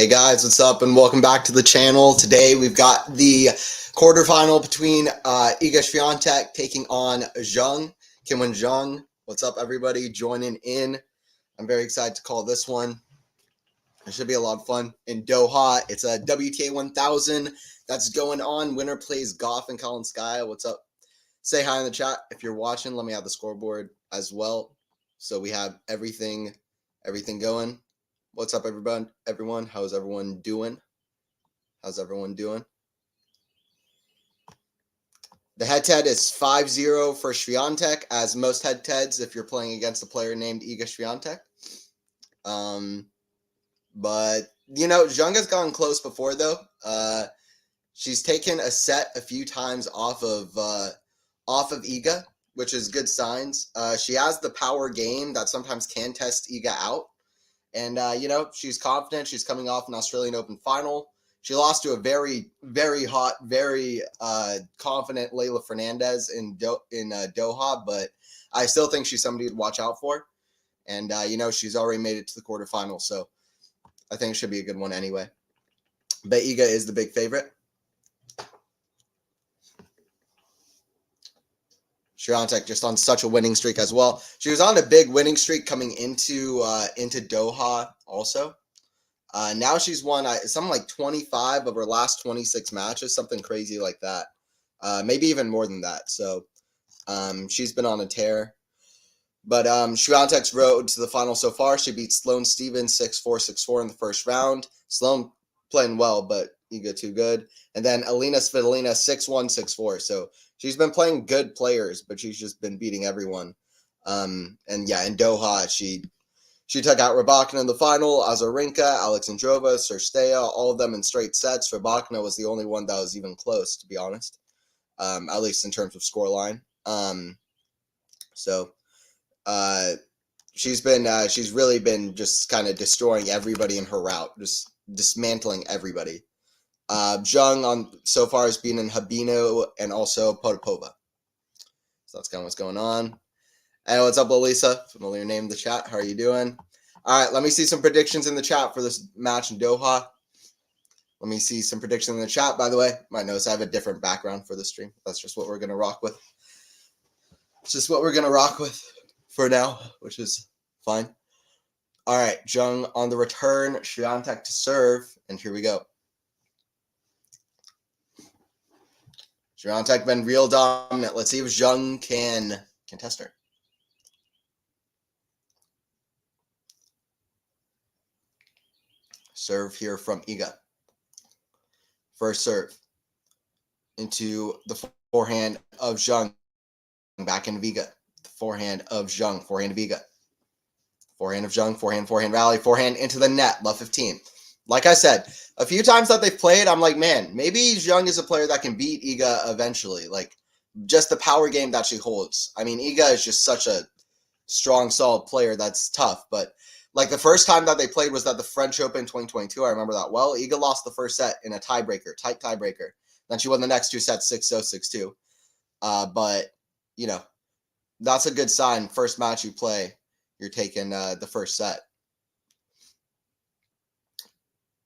Hey guys, what's up and welcome back to the channel. Today we've got the quarterfinal between Iga Swiatek taking on Zheng, Qinwen Zheng. What's up everybody joining in? I'm very excited to call this one. It should be a lot of fun in Doha. It's a WTA 1000 that's going on. Winner plays Goff and Kalinskaya. What's up? Say hi in the chat if you're watching. Let me have the scoreboard as well. So we have everything going. What's up, everyone? How's everyone doing? The head-to-head is 5-0 for Swiatek, as most head-to-heads if you're playing against a player named Iga Swiatek. But, you know, Zheng has gone close before, though. She's taken a set a few times off of Iga, which is good signs. She has the power game that sometimes can test Iga out. And, you know, she's confident. She's coming off an Australian Open final. She lost to a very, very hot, very confident Leylah Fernandez in Doha, but I still think she's somebody to watch out for. And, you know, she's already made it to the quarterfinals, so I think it should be a good one anyway. But Iga is the big favorite. Swiatek just on such a winning streak as well. She was on a big winning streak coming into Doha also. Now she's won something like 25 of her last 26 matches, something crazy like that. Maybe even more than that. So she's been on a tear. But Swiatek's road to the final so far, she beat Sloane Stephens 6-4, 6-4 in the first round. Sloane playing well, but Iga too good. And then Alina Svitolina 6-1, 6-4. So she's been playing good players, but she's just been beating everyone. And yeah, in Doha, she took out Rybakina in the final, Azarenka, Alexandrova, Cirstea, all of them in straight sets. Rybakina was the only one that was even close, to be honest, at least in terms of scoreline. She's really been just kind of destroying everybody in her route, just dismantling everybody. Zheng so far has been in Habino and also Potapova. So that's kind of what's going on. Hey, what's up, Lisa? Familiar name in the chat. How are you doing? All right, let me see some predictions in the chat for this match in Doha. Let me see some predictions in the chat, by the way. You might notice I have a different background for the stream. That's just what we're going to rock with. It's just what we're going to rock with for now, which is fine. All right, Zheng on the return. Swiatek to serve, and here we go. Swiatek been real dominant. Let's see if Zheng can test her. Serve here from Iga. First serve into the forehand of Zheng. Back into Iga. The forehand of Zheng. Forehand of Iga. Forehand of Zheng. Forehand rally. Forehand into the net. Love 15. Like I said, a few times that they've played, I'm like, man, maybe Zheng is a player that can beat Iga eventually. Like, just the power game that she holds. I mean, Iga is just such a strong, solid player that's tough. But, like, the first time that they played was at the French Open 2022. I remember that well. Iga lost the first set in a tiebreaker, tight tiebreaker. Then she won the next two sets 6-0, 6-2. But, you know, that's a good sign. First match you play, you're taking the first set.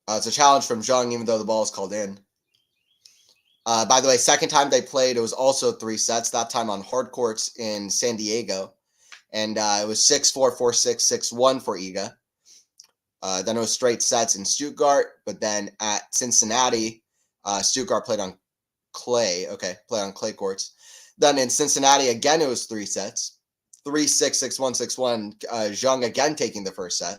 It's a challenge from Zheng, even though the ball is called in. By the way, second time they played, it was also 3 sets, that time on hard courts in San Diego. And it was 6-4, 4-6, 6-1 for Iga. Then it was straight sets in Stuttgart. But then at Cincinnati, Stuttgart played on clay. Okay, played on clay courts. Then in Cincinnati, again, it was 3 sets. 3-6, 6-1, 6-1. Zheng again taking the first set.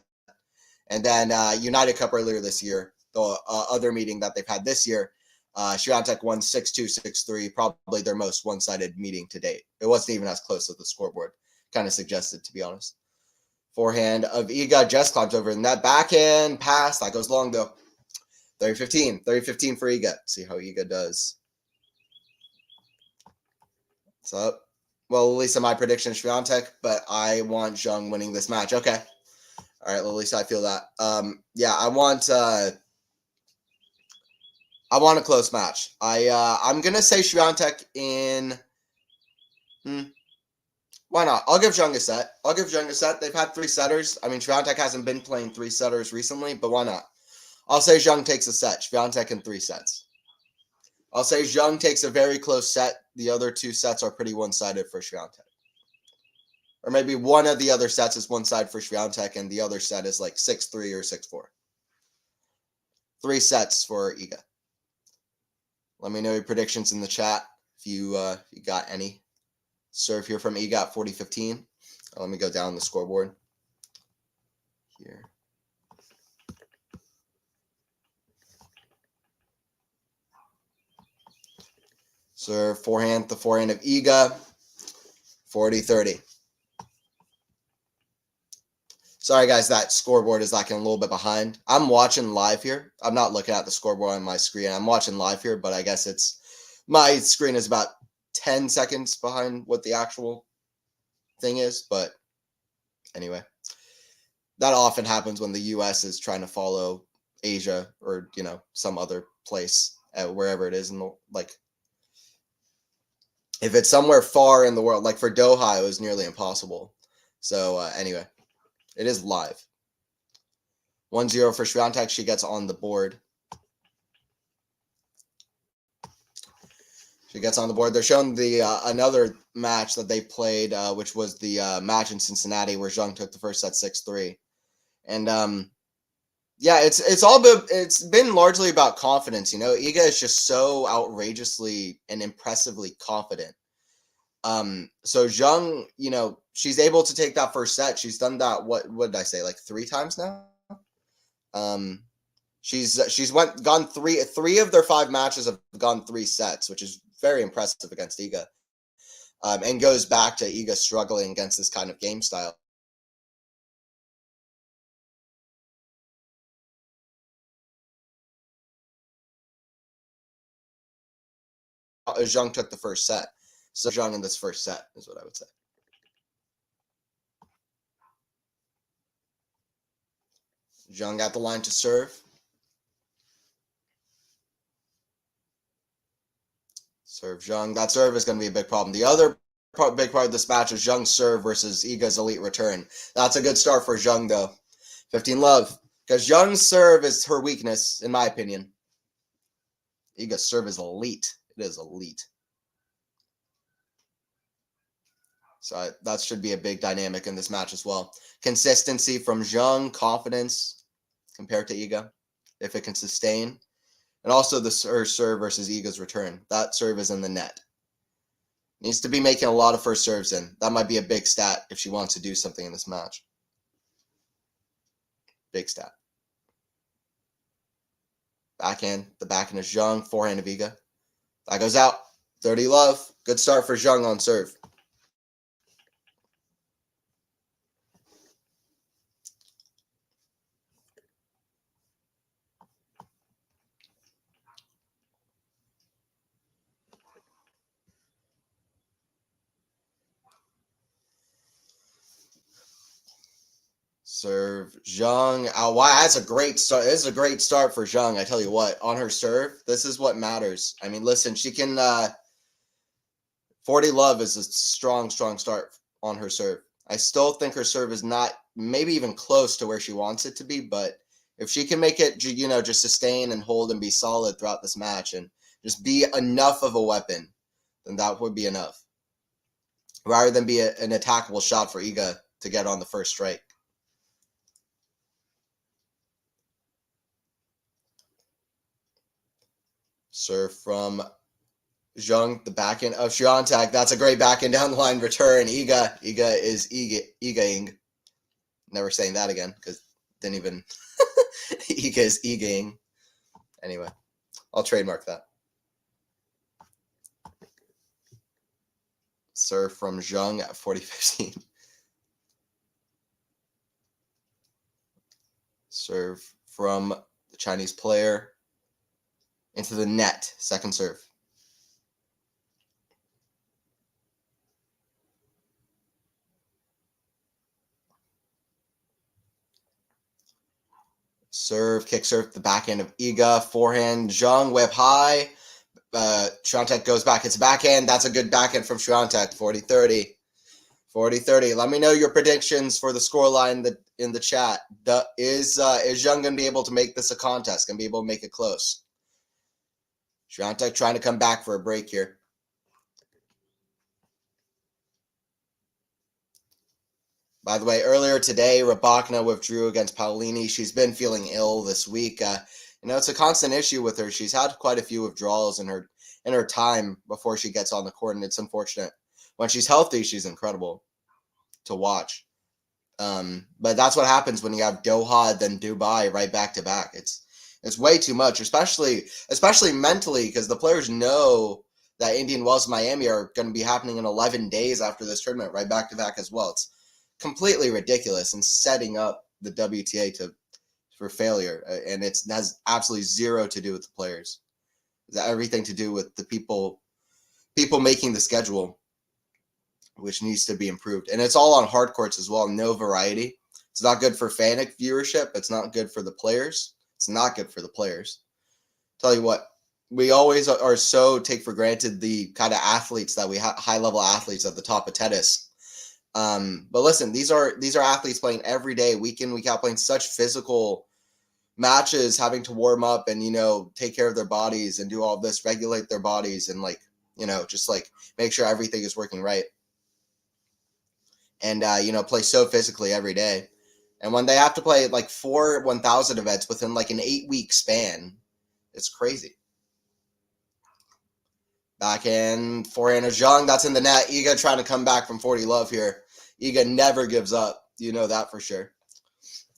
And then United Cup earlier this year, the other meeting that they've had this year, Swiatek won 6-2, 6-3, probably their most one-sided meeting to date. It wasn't even as close as the scoreboard kind of suggested, to be honest. Forehand of Iga just climbs over in that backhand pass. That goes long, though. 30-15. 30-15 for Iga. See how Iga does. What's up? Well, Lisa, my prediction is Swiatek, but I want Zheng winning this match. Okay. All right, Lisa, I feel that. Yeah, I want a close match. I'm gonna say Swiatek in. Why not? I'll give Zheng a set. They've had 3 setters. I mean, Swiatek hasn't been playing 3 setters recently, but why not? I'll say Zheng takes a set. Swiatek in 3 sets. I'll say Zheng takes a very close set. The other 2 sets are pretty one-sided for Swiatek. Or maybe one of the other sets is one side for Swiatek and the other set is like 6-3 or 6-4. 3 sets for Iga. Let me know your predictions in the chat if you got any. Serve here from Iga at 40-15. Let me go down the scoreboard here. Serve forehand, the forehand of Iga, 40-30. Sorry, guys, that scoreboard is lagging a little bit behind. I'm watching live here. I'm not looking at the scoreboard on my screen. I'm watching live here, but I guess my screen is about 10 seconds behind what the actual thing is. But anyway, that often happens when the U.S. is trying to follow Asia or, some other place, wherever it is in the, if it's somewhere far in the world, like for Doha, it was nearly impossible. So anyway. It is live. 1-0 for Swiatek. She gets on the board. They're showing the another match that they played, which was the match in Cincinnati where Zheng took the first set 6-3. And yeah, it's been largely about confidence. Iga is just so outrageously and impressively confident. So Zheng, she's able to take that first set. She's done that. What did I say? Like 3 times now. She's gone 3 of their 5 matches have gone 3 sets, which is very impressive against Iga. And goes back to Iga struggling against this kind of game style. Zheng took the first set. So Zheng in this first set is what I would say. Zheng got the line to serve. Serve Zheng. That serve is going to be a big problem. The other big part of this match is Zheng's serve versus Iga's elite return. That's a good start for Zheng, though. 15 love. Because Zheng's serve is her weakness, in my opinion. Iga's serve is elite. It is elite. So that should be a big dynamic in this match as well. Consistency from Zheng, confidence compared to Iga, if it can sustain. And also her serve versus Iga's return. That serve is in the net. Needs to be making a lot of first serves in. That might be a big stat if she wants to do something in this match. Big stat. Backhand. The backhand is Zheng. Forehand of Iga. That goes out. 30 love. Good start for Zheng on serve. Serve Zheng. Oh, wow, that's a great start. This is a great start for Zheng. I tell you what, on her serve, this is what matters. I mean, listen, she can 40 love is a strong start on her serve. I still think her serve is not maybe even close to where she wants it to be, but if she can make it, just sustain and hold and be solid throughout this match and just be enough of a weapon, then that would be enough. Rather than be an attackable shot for Iga to get on the first strike. Serve from Zheng, the backhand of Swiatek. That's a great backhand down the line return. Iga is Igaing. Never saying that again because didn't even. Iga is Igaing. Anyway, I'll trademark that. Serve from Zheng at 40-15. Serve from the Chinese player. Into the net, second serve. Serve, kick serve, the backhand of Iga, forehand, Zheng, way up high. Swiatek goes back, it's backhand. That's a good backhand from Swiatek, 40-30. 40-30. Let me know your predictions for the scoreline in the chat. Is Zheng going to be able to make this a contest? Going to be able to make it close? Swiatek trying to come back for a break here. By the way, earlier today, Rybakina withdrew against Paolini. She's been feeling ill this week. It's a constant issue with her. She's had quite a few withdrawals in her time before she gets on the court, and it's unfortunate. When she's healthy, she's incredible to watch. But that's what happens when you have Doha, then Dubai right back to back. It's way too much, especially mentally, because the players know that Indian Wells, Miami are going to be happening in 11 days after this tournament, right back to back as well. It's completely ridiculous and setting up the WTA for failure, and it has absolutely zero to do with the players. It's everything to do with the people making the schedule, which needs to be improved. And it's all on hard courts as well. No variety. It's not good for fan viewership. It's not good for the players. It's not good for the players. Tell you what, we always are so take for granted the kind of athletes that we have, high-level athletes at the top of tennis. But listen, these are athletes playing every day, week in, week out, playing such physical matches, having to warm up and, take care of their bodies and do all this, regulate their bodies and just make sure everything is working right. And, play so physically every day. And when they have to play 4 1,000 events within an 8-week span, it's crazy. Backhand, forehand of Zheng, that's in the net. Iga trying to come back from 40 love here. Iga never gives up. You know that for sure.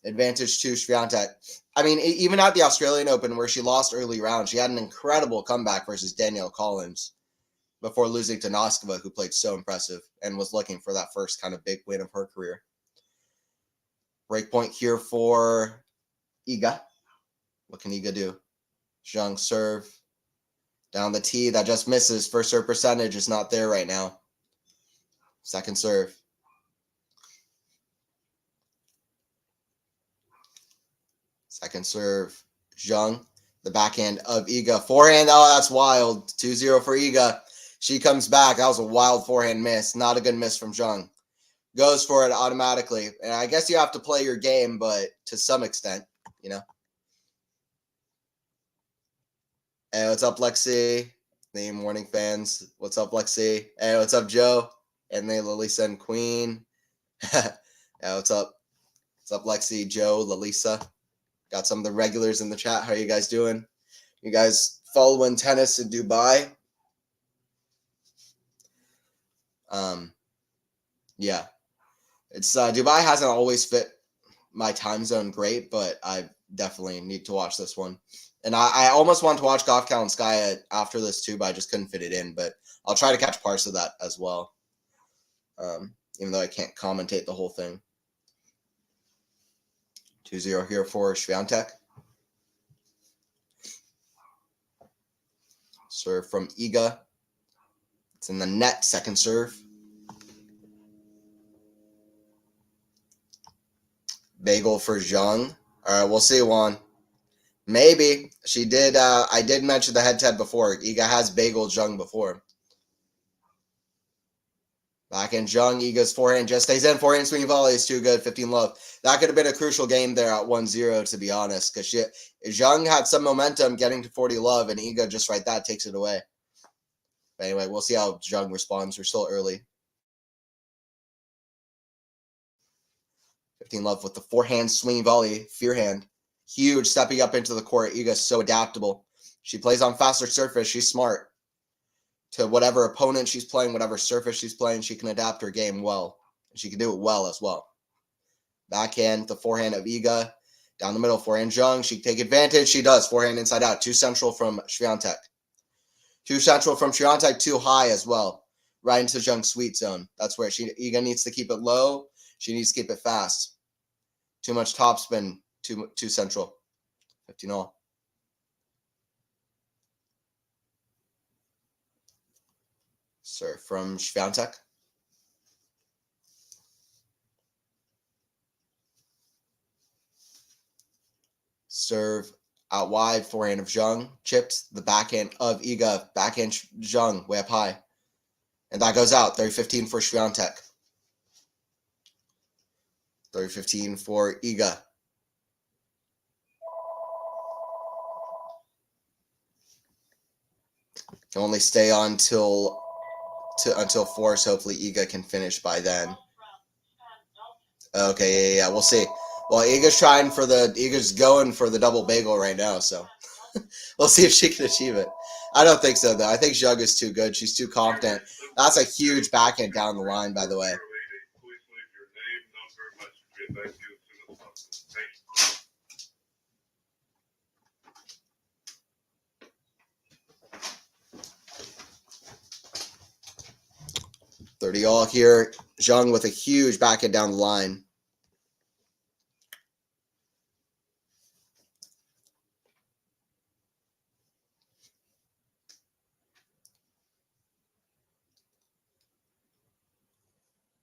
Advantage to Swiatek. I mean, even at the Australian Open where she lost early round, she had an incredible comeback versus Danielle Collins before losing to Noskova, who played so impressive and was looking for that first kind of big win of her career. Break point here for Iga. What can Iga do? Zheng serve. Down the tee, that just misses. First serve percentage is not there right now. Second serve. Second serve. Zheng. The backhand of Iga. Forehand, oh, that's wild. 2-0 for Iga. She comes back. That was a wild forehand miss. Not a good miss from Zheng. Goes for it automatically. And I guess you have to play your game, but to some extent, Hey, what's up, Lexi? The morning fans. What's up, Lexi? Hey, what's up, Joe? And they Lalisa and Queen. Yeah, what's up? What's up, Lexi, Joe, Lalisa? Got some of the regulars in the chat. How are you guys doing? You guys following tennis in Dubai? Yeah. It's Dubai hasn't always fit my time zone great, but I definitely need to watch this one. And I almost wanted to watch Golf Kalinskaya after this too, but I just couldn't fit it in. But I'll try to catch parts of that as well, even though I can't commentate the whole thing. 2-0 here for Swiatek. Serve from Iga. It's in the net, second serve. Bagel for Zheng. All right, we'll see, Juan. Maybe. She did. I did mention the head-to-head before. Iga has bageled Zheng before. Backhand Zheng. Iga's forehand just stays in. Forehand swing volley is too good. 15 love. That could have been a crucial game there at 1-0, to be honest, because Zheng had some momentum getting to 40 love, and Iga just right that takes it away. But anyway, we'll see how Zheng responds. We're still early. 15 love with the forehand swing volley. Fear hand. Huge stepping up into the court. Iga's so adaptable. She plays on faster surface. She's smart. To whatever opponent she's playing, whatever surface she's playing, she can adapt her game well. She can do it well as well. Backhand, the forehand of Iga. Down the middle, forehand Zheng. She can take advantage. She does. Forehand inside out. Too central from Swiatek. Too central from Swiatek. Too high as well. Right into Zheng's sweet zone. That's where Iga needs to keep it low. She needs to keep it fast. Too much topspin. Too central. 15 all. Serve from Swiatek. Serve out wide. Forehand of Zheng. Chipped. The backhand of Iga. Backhand Zheng way up high. And that goes out. 30-15 for Swiatek. 30-15 for Iga. Can only stay on until 4, so hopefully Iga can finish by then. Okay, yeah, we'll see. Well, Iga's going for the double bagel right now, so we'll see if she can achieve it. I don't think so, though. I think Zheng is too good. She's too confident. That's a huge backhand down the line, by the way. $30 here. Zheng with a huge backhand down the line.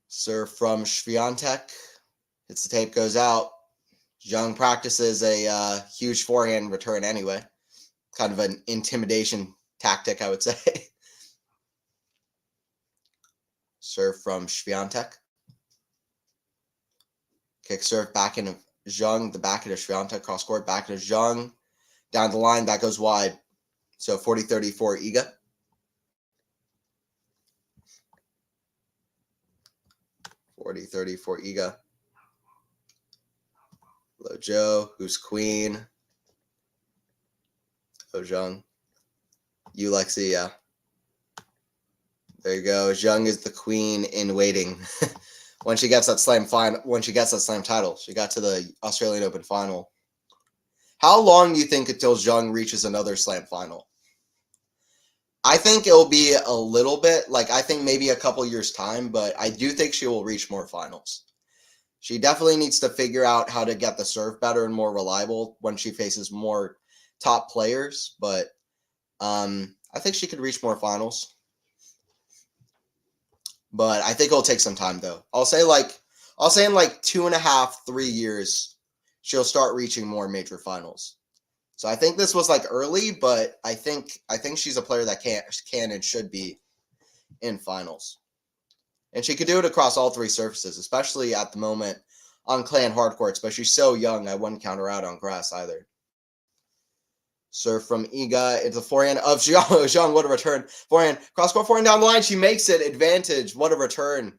Serve from Swiatek. Hits the tape, goes out. Zheng practices a huge forehand return anyway. Kind of an intimidation tactic, I would say. Serve from Swiatek. Kick serve back into Zheng, the back into Swiatek, cross court, back into Zheng. Down the line, that goes wide. So 40-30 for Iga. 40-30 for Iga. Hello, Joe. Who's queen? Oh, Zheng. You, Lexi, yeah. There you go. Zheng is the queen in waiting. When she gets that slam title, she got to the Australian Open final. How long do you think until Zheng reaches another slam final? I think it'll be a little bit, I think maybe a couple years' time, but I do think she will reach more finals. She definitely needs to figure out how to get the serve better and more reliable when she faces more top players, but I think she could reach more finals. But I think it'll take some time, though. I'll say in 2.5, 3 years, she'll start reaching more major finals. So I think this was early, but I think she's a player that can and should be in finals. And she could do it across all 3 surfaces, especially at the moment on clay and hard courts. But she's so young, I wouldn't count her out on grass either. Serve from Iga into the forehand of Zheng. Zheng, what a return. Forehand, cross-court forehand down the line. She makes it. Advantage. What a return.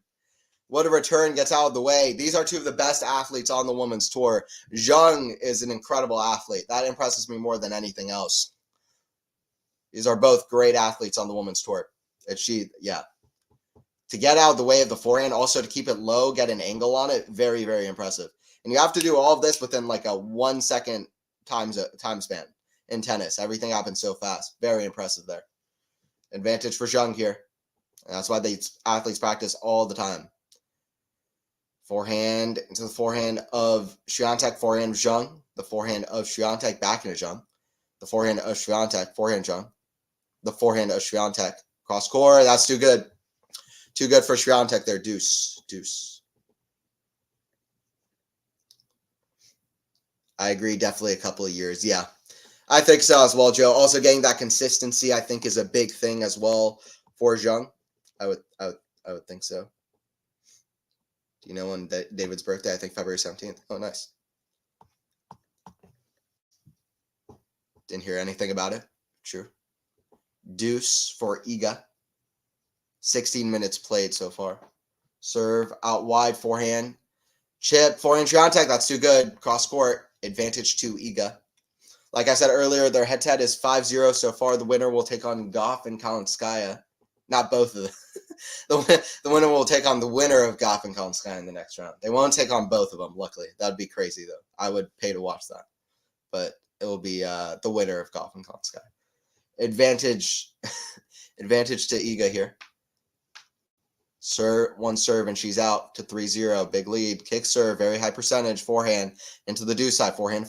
What a return. Gets out of the way. These are 2 of the best athletes on the women's tour. Zheng is an incredible athlete. That impresses me more than anything else. These are both great athletes on the women's tour. To get out of the way of the forehand, also to keep it low, get an angle on it, very, very impressive. And you have to do all of this within a 1 second time span. In tennis, everything happens so fast. Very impressive there. Advantage for Zheng here. And that's why these athletes practice all the time. Forehand into the forehand of Swiatek, forehand of Zheng. The forehand of Swiatek back into Zheng. The forehand of Swiatek, forehand Zheng. The forehand of Swiatek. Cross court, that's too good. Too good for Swiatek there. Deuce. I agree, definitely a couple of years. Yeah. I think so as well, Joe. Also, getting that consistency, I think, is a big thing as well for Zheng. I would think so. Do you know when David's birthday? I think February 17th. Oh, nice. Didn't hear anything about it. True. Deuce for Iga. 16 minutes played so far. Serve out wide, forehand. Chip, forehand Swiatek. That's too good. Cross court. Advantage to Iga. Like I said earlier, their head-to-head is 5-0 so far. The winner will take on Goff and Kalinskaya. Not both of them. The winner will take on the winner of Goff and Kalinskaya in the next round. They won't take on both of them, luckily. That would be crazy, though. I would pay to watch that. But it will be the winner of Goff and Kalinskaya. Advantage to Iga here. One serve, and she's out to 3-0. Big lead. Kick serve, very high percentage. Forehand into the deuce side. Forehand.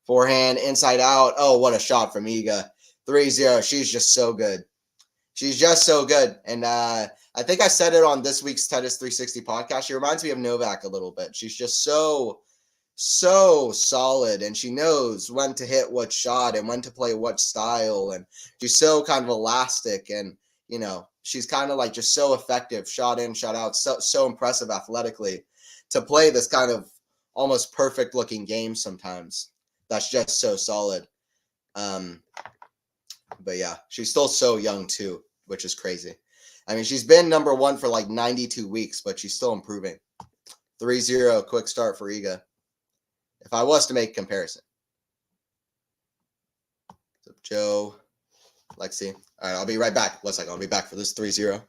Forehand, inside out. Oh, what a shot from Iga. 3-0. She's just so good. And I think I said it on this week's Tennis 360 podcast. She reminds me of Novak a little bit. She's just so solid, and she knows when to hit what shot and when to play what style. And she's so kind of elastic, and, she's kind of just so effective. Shot in, shot out. So impressive athletically. to play this kind of almost perfect looking game sometimes. That's just so solid. But yeah, she's still so young too, which is crazy. I mean, she's been number one for like 92 weeks, but she's still improving. 3-0, quick start for Iga. If I was to make a comparison. So Joe, Lexi. All right, I'll be right back. 1 second, I'll be back for this 3-0.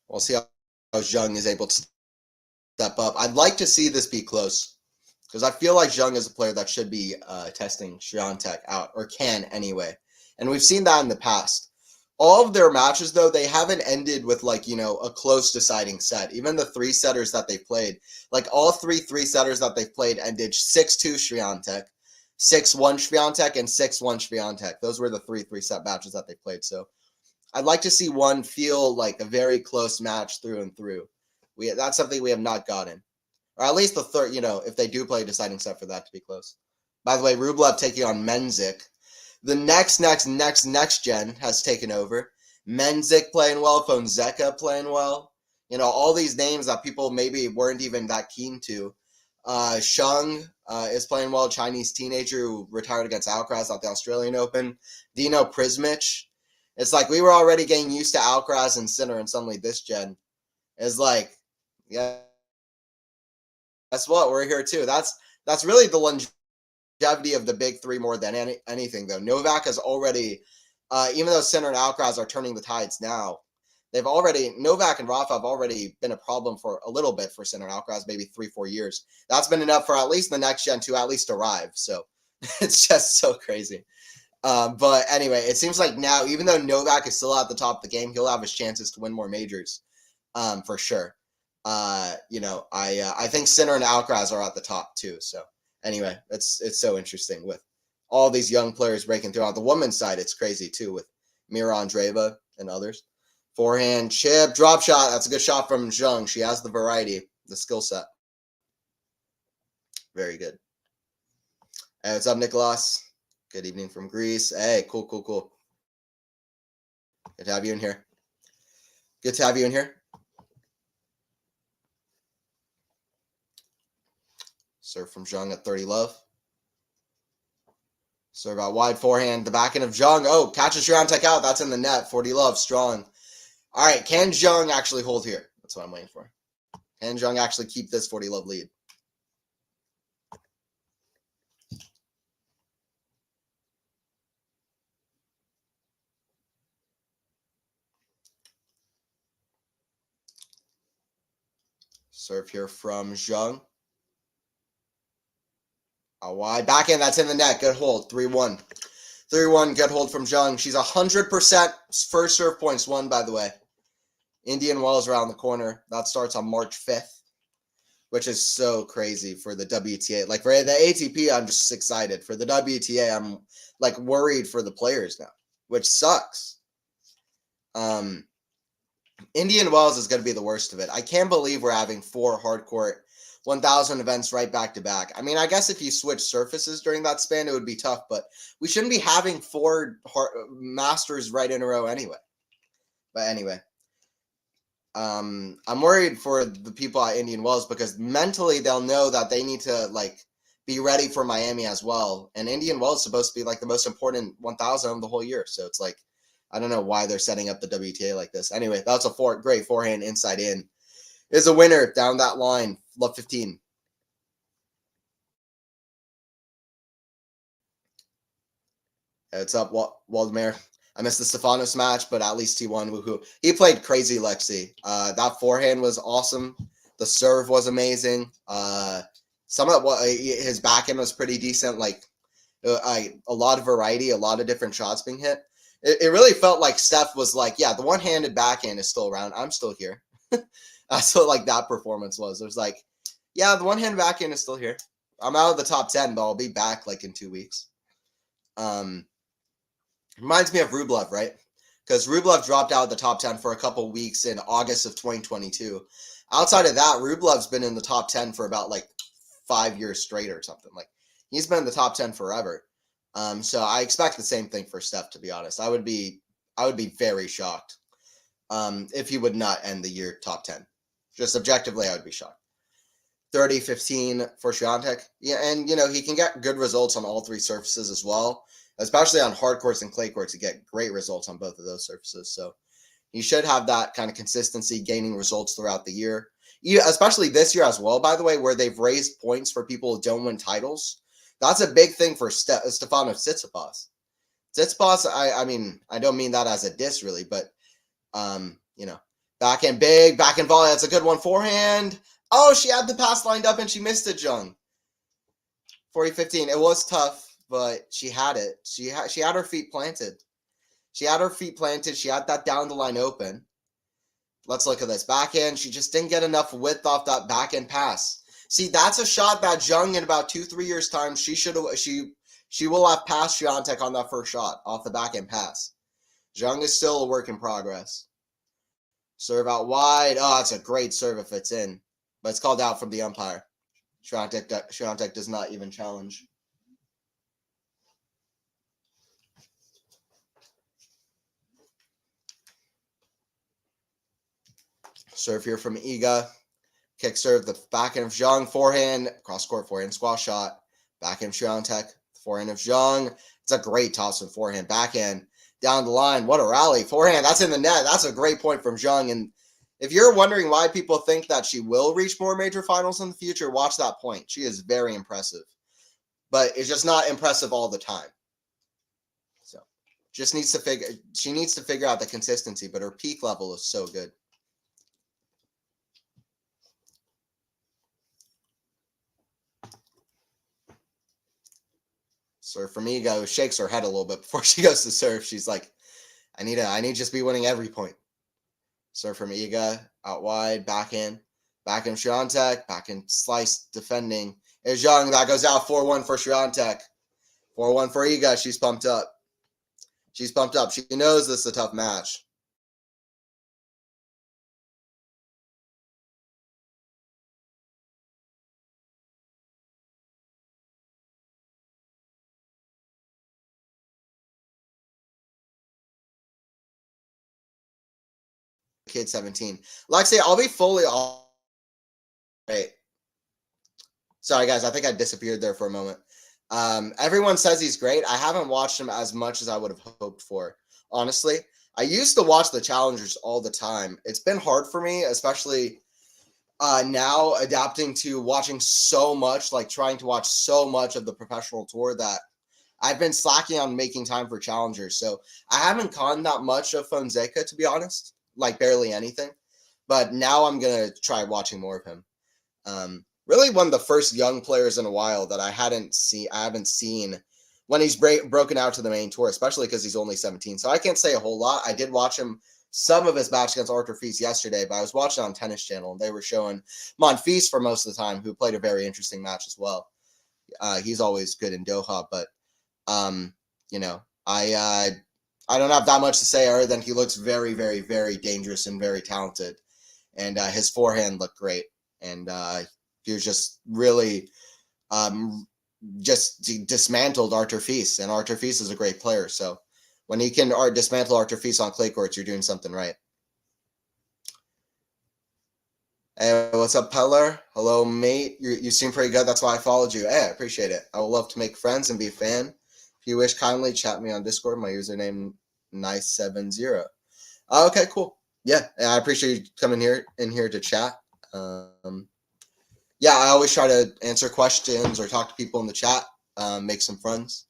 We'll see how Zheng is able to step up. I'd like to see this be close because I feel like Zheng is a player that should be testing Swiatek out, or can anyway. And we've seen that in the past. All of their matches, though, they haven't ended with, like, you know, a close deciding set. Even the 3-setters that they played, like all 3-setters that they've played ended 6-2 Swiatek, 6-1 Swiatek, and 6-1 Swiatek. Those were the 3-set matches that they played. So I'd like to see one feel like a very close match through and through. That's something we have not gotten. Or at least the third, you know, if they do play a deciding set, for that to be close. By the way, Rublev taking on Menzik. The next gen has taken over. Menzik playing well, Fonseca playing well. You know, all these names that people maybe weren't even that keen to. Zheng is playing well, Chinese teenager who retired against Alcaraz at the Australian Open. Dino Prismic. It's like we were already getting used to Alcaraz and Sinner, and suddenly this gen is like, yeah, guess what? We're here too. That's really the longevity of the big three more than anything, though. Novak has already, even though Sinner and Alcaraz are turning the tides now, Novak and Rafa have already been a problem for a little bit for Sinner and Alcaraz, maybe 3-4 years. That's been enough for at least the next gen to at least arrive. So it's just so crazy. But anyway, it seems like now, even though Novak is still at the top of the game, he'll have his chances to win more majors, for sure. You know, I think Sinner and Alcaraz are at the top too. So anyway, it's so interesting with all these young players breaking through. On the women's side, it's crazy too with Mira Andreeva and others. Forehand, chip, drop shot. That's a good shot from Zheng. She has the variety, the skill set. Very good. Hey, what's up, Nicholas? Good evening from Greece. Hey, cool. Good to have you in here. Good to have you in here. Serve from Zheng at 30 love. Serve out wide, forehand, the back end of Zheng. Oh, catches Swiatek out. That's in the net. 40 love, strong. All right, can Zheng actually hold here? That's what I'm waiting for. Can Zheng actually keep this 40 love lead? Serve here from Zheng. A wide backhand, that's in the net. Good hold. 3-1. 3-1, good hold from Zheng. She's 100% first serve points won, by the way. Indian Wells around the corner. That starts on March 5th, which is so crazy for the WTA. Like, for the ATP, I'm just excited. For the WTA, I'm, like, worried for the players now, which sucks. Indian Wells is going to be the worst of it. I can't believe we're having 4 hardcourt 1,000 events right back to back. I mean, I guess if you switch surfaces during that span, it would be tough, but we shouldn't be having 4 Masters right in a row anyway. But anyway, I'm worried for the people at Indian Wells because mentally they'll know that they need to, like, be ready for Miami as well. And Indian Wells is supposed to be, like, the most important 1,000 of the whole year. So it's like, I don't know why they're setting up the WTA like this. Anyway, that's a great forehand inside in. Is a winner down that line. Love 15. It's up, Waldemar. I missed the Stefanos match, but at least he won. Woohoo. He played crazy, Lexi. That forehand was awesome. The serve was amazing. Some of his backhand was pretty decent. Like, a lot of variety, a lot of different shots being hit. It really felt like Steph was like, yeah, the one-handed backhand is still around. I'm still here. That's what, like, that performance was. It was like, yeah, the one-handed backhand is still here. I'm out of the top 10, but I'll be back, like, in 2 weeks. Reminds me of Rublev, right? because Rublev dropped out of the top 10 for a couple weeks in August of 2022. Outside of that, Rublev's been in the top 10 for about like 5 years straight or something. Like, he's been in the top 10 forever. So I expect the same thing for Steph, to be honest. I would be very shocked if he would not end the year top 10. Just objectively, I would be shocked. 30-15 for Swiatek. Yeah, and he can get good results on all three surfaces as well, especially on hard courts and clay courts. He get great results on both of those surfaces. So he should have that kind of consistency, gaining results throughout the year. Especially this year as well, by the way, where they've raised points for people who don't win titles. That's a big thing for Stefanos Tsitsipas. Tsitsipas, I mean, I don't mean that as a diss really, but backhand big, backhand volley. That's a good one. Forehand. Oh, she had the pass lined up and she missed it, Zheng. 40-15. It was tough, but she had it. She had her feet planted. She had that down the line open. Let's look at this. Backhand. She just didn't get enough width off that backhand pass. See, that's a shot that Zheng in about 2-3 years' time, she will have passed Swiatek on that first shot off the backhand pass. Zheng is still a work in progress. Serve out wide. Oh, that's a great serve if it's in. But it's called out from the umpire. Swiatek does not even challenge. Serve here from Iga. Kick serve, the backhand of Zheng. Forehand, cross-court forehand squash shot. Backhand Swiatek. Forehand of Zheng. It's a great toss from forehand. Backhand down the line. What a rally. Forehand, that's in the net. That's a great point from Zheng. And if you're wondering why people think that she will reach more major finals in the future, watch that point. She is very impressive. But it's just not impressive all the time. So she needs to figure out the consistency, but her peak level is so good. Serve from Iga, shakes her head a little bit before she goes to serve. She's like, I need to just be winning every point. Serve from Iga, out wide, backhand Swiatek, backhand slice, defending. Is Zheng, that goes out 4-1 for Swiatek. 4-1 for Iga. She's pumped up. She knows this is a tough match. Kid 17. Lexi, I'll be fully all right. Sorry, guys. I think I disappeared there for a moment. Everyone says he's great. I haven't watched him as much as I would have hoped for. Honestly, I used to watch the challengers all the time. It's been hard for me, especially now adapting to watching so much, like trying to watch so much of the professional tour, that I've been slacking on making time for challengers. So I haven't caught that much of Fonseca, to be honest. Like barely anything, but now I'm gonna try watching more of him. Really one of the first young players in a while that I haven't seen when he's broken out to the main tour, especially because he's only 17. So I can't say a whole lot. I did watch some of his match against Arthur Fils yesterday, but I was watching on Tennis Channel and they were showing Monfils for most of the time, who played a very interesting match as well. He's always good in Doha, but I don't have that much to say other than he looks very, very, very dangerous and very talented. And his forehand looked great. And he was just really dismantled Arthur Fils. And Arthur Fils is a great player. So when he can dismantle Arthur Fils on clay courts, you're doing something right. Hey, what's up, Peller? Hello, mate. You seem pretty good. That's why I followed you. Hey, I appreciate it. I would love to make friends and be a fan. If you wish, kindly chat me on Discord. My username nice70. Okay, cool. Yeah, I appreciate you coming in here to chat. Yeah, I always try to answer questions or talk to people in the chat, make some friends.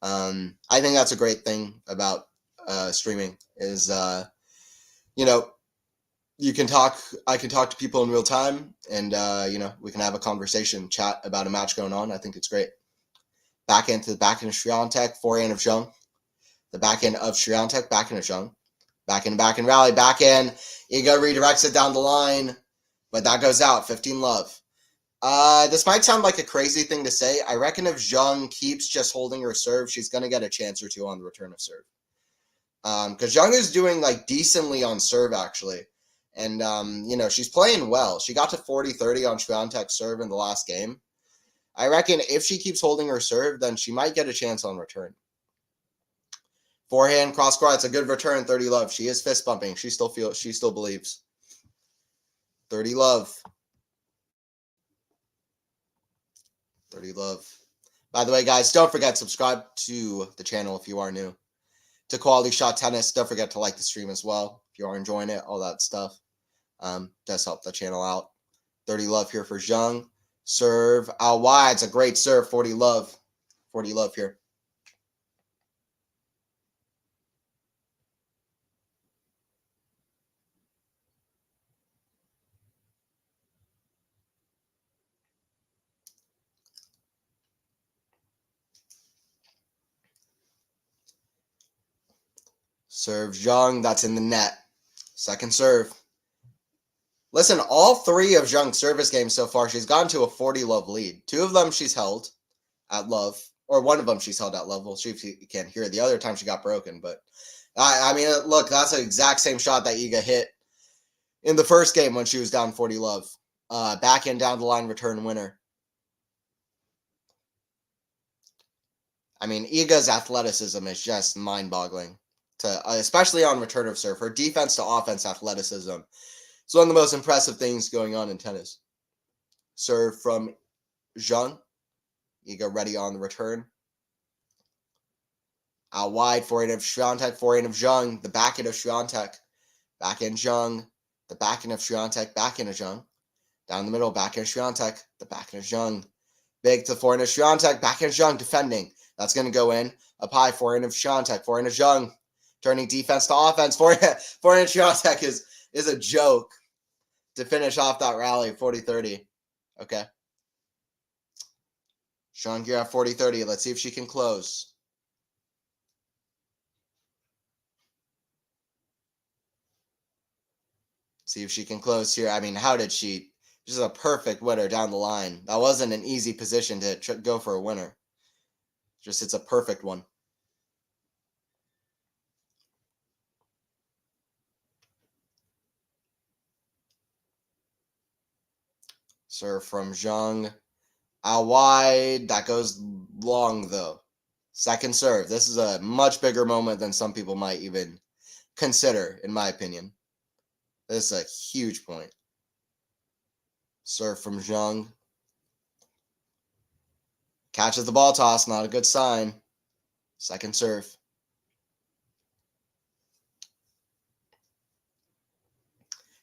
I think that's a great thing about streaming is, you can talk. I can talk to people in real time, and we can have a conversation, chat about a match going on. I think it's great. Backhand to the backhand of Swiatek, forehand of Zheng. The backhand of Swiatek, backhand of Zheng. Backhand rally, backhand. Iga redirects it down the line, but that goes out. 15-love. This might sound like a crazy thing to say. I reckon if Zheng keeps just holding her serve, she's going to get a chance or two on the return of serve. Because Zheng is doing like decently on serve actually. And, you know, she's playing well. She got to 40-30 on Swiatek's serve in the last game. I reckon if she keeps holding her serve, then she might get a chance on return. Forehand, cross court, it's a good return, 30 love. She is fist bumping. She still believes. 30 love. 30 love. By the way, guys, don't forget to subscribe to the channel if you are new. To Quality Shot Tennis, don't forget to like the stream as well. If you are enjoying it, all that stuff. Does help the channel out. 30 love here for Zheng. Serve out wide. It's a great serve. 40 love. 40 love here. Serve Zheng. That's in the net. Second serve. Listen, all three of Zheng's service games so far, she's gotten to a 40 love lead. Two of them she's held at love, or one of them she's held at love. We'll see if you can hear. The other time she got broken, but I mean, look, that's the exact same shot that Iga hit in the first game when she was down 40 love. Backhand down the line return winner. I mean, Iga's athleticism is just mind-boggling, especially on return of serve. Her defense to offense athleticism. It's one of the most impressive things going on in tennis. Serve from Zheng. Iga ready on the return. Out wide, forehand of Swiatek, forehand of Zheng. The backhand of Swiatek. Backhand Zheng. The backhand of Swiatek, backhand of Zheng. Down the middle, backhand of Swiatek. The backhand of Zheng. Big to forehand of Swiatek, backhand of Zheng, defending. That's going to go in. Up high, forehand of Swiatek, forehand of Zheng. Turning defense to offense. Forehand of Swiatek is a joke to finish off that rally, 40-30. Okay. Zheng here at 40-30. Let's see if she can close. See if she can close here. I mean, how did she? Just a perfect winner down the line. That wasn't an easy position to go for a winner. Just it's a perfect one. Serve from Zheng. Out wide. That goes long, though. Second serve. This is a much bigger moment than some people might even consider, in my opinion. This is a huge point. Serve from Zheng. Catches the ball toss. Not a good sign. Second serve.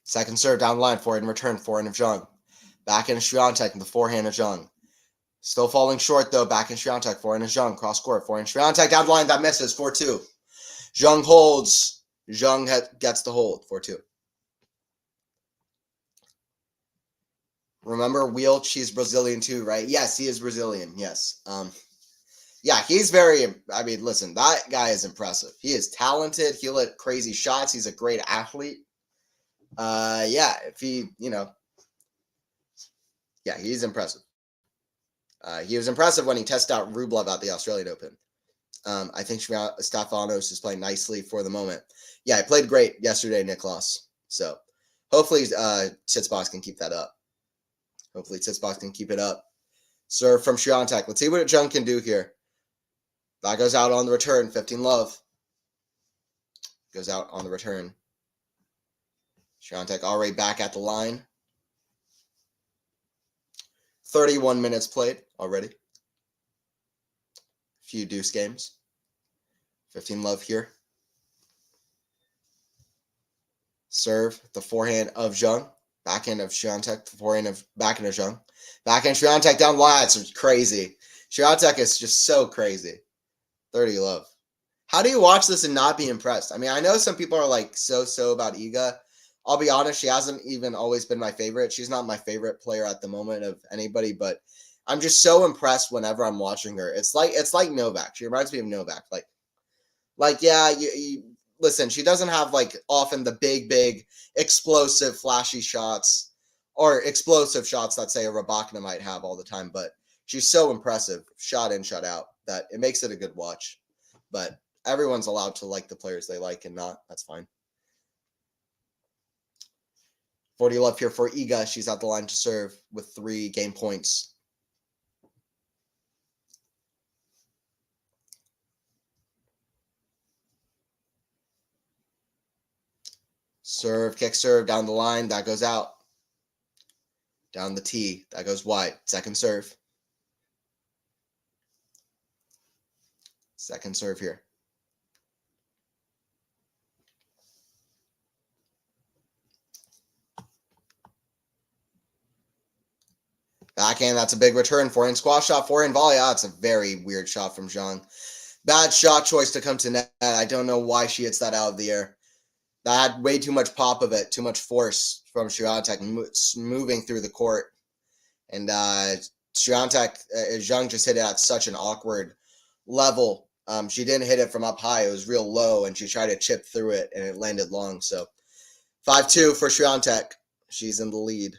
Second serve down the line. Forehand in return. Forehand of Zheng. Backhand of Swiatek and the forehand of Zheng. Still falling short, though. Backhand Swiatek. Forehand of Zheng. Cross court. Forehand Swiatek down the line. That misses. 4-2. Zheng holds. Zheng gets the hold. 4-2. Remember, Wheelch, he's Brazilian too, right? Yes, he is Brazilian. Yes. Yeah, he's very, I mean, listen, that guy is impressive. He is talented. He'll hit crazy shots. He's a great athlete. Yeah, if he, you know, yeah, he's impressive. He was impressive when he tested out Rublev at the Australian Open. I think Stefanos is playing nicely for the moment. Yeah, he played great yesterday, Niklas. So hopefully Tsitsipas can keep that up. Hopefully Tsitsipas can keep it up. Serve from Swiatek. Let's see what Zheng can do here. That goes out on the return. 15 love. Goes out on the return. Swiatek already back at the line. 31 minutes played already. Few deuce games. 15 love here. Serve the forehand of Zheng. Backhand of Swiatek. Backhand of Zheng. Backhand Swiatek down wide. It's crazy. Swiatek is just so crazy. 30 love. How do you watch this and not be impressed? I mean, I know some people are like so about Iga. I'll be honest, she hasn't even always been my favorite. She's not my favorite player at the moment of anybody, but I'm just so impressed whenever I'm watching her. It's like Novak. She reminds me of Novak. Like yeah, you listen, she doesn't have like often the big explosive flashy shots or explosive shots that say a Rybakina might have all the time, but she's so impressive, shot in, shot out, that it makes it a good watch. But everyone's allowed to like the players they like and not. That's fine. 40 love here for Iga. She's at the line to serve with 3 game points. Serve, kick serve, down the line. That goes out. Down the tee. That goes wide. Second serve. Second serve here. Backhand, that's a big return. Forehand squash shot, forehand volley. That's a very weird shot from Zheng. Bad shot choice to come to net. I don't know why she hits that out of the air. That had way too much pop of it, too much force from Swiatek moving through the court. And Swiatek, Zheng just hit it at such an awkward level. She didn't hit it from up high. It was real low, and she tried to chip through it, and it landed long. So 5-2 for Swiatek. She's in the lead.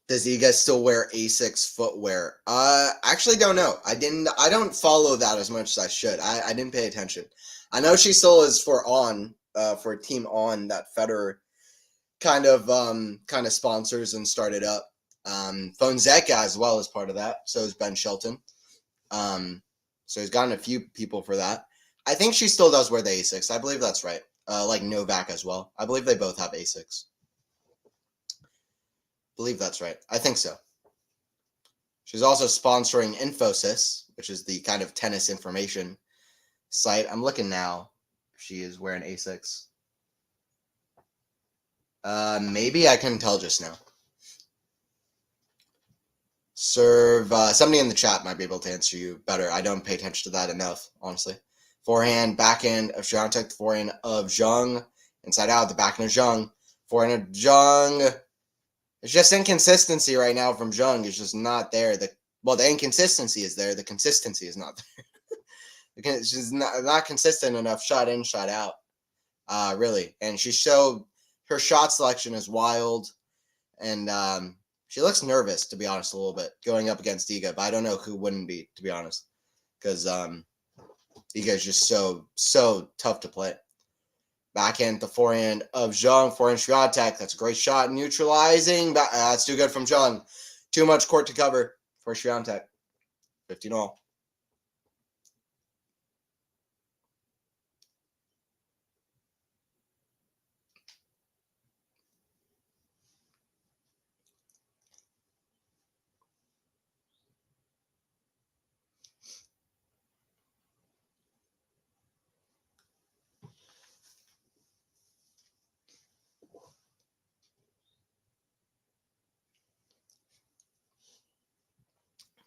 Does Iga still wear Asics footwear? Actually don't know. I don't follow that as much as I should. I didn't pay attention. I know she still is for Team On, that Federer kind of sponsors and started up. Fonseca as well as part of that. So is Ben Shelton. So he's gotten a few people for that. I think she still does wear the Asics. I believe that's right. Like Novak as well. I believe they both have Asics. Believe that's right. I think so. She's also sponsoring Infosys, which is the kind of tennis information site. I'm looking now. She is wearing Asics. Maybe I couldn't tell just now. Serve. Somebody in the chat might be able to answer you better. I don't pay attention to that enough, honestly. Forehand, backhand of Swiatek, forehand of Zheng. Inside out, the backhand of Zheng. Forehand of Zheng. It's just inconsistency right now from Zheng. It's just not there. The inconsistency is there. The consistency is not there. She's not consistent enough. Shot in, shot out. Really. And she showed her shot selection is wild. And she looks nervous, to be honest, a little bit, going up against Iga. But I don't know who wouldn't be, to be honest. Because Iga is just so tough to play. Backhand, the forehand of Zheng, forehand Swiatek. That's a great shot. Neutralizing. That's too good from Zheng. Too much court to cover for Swiatek. 15-all.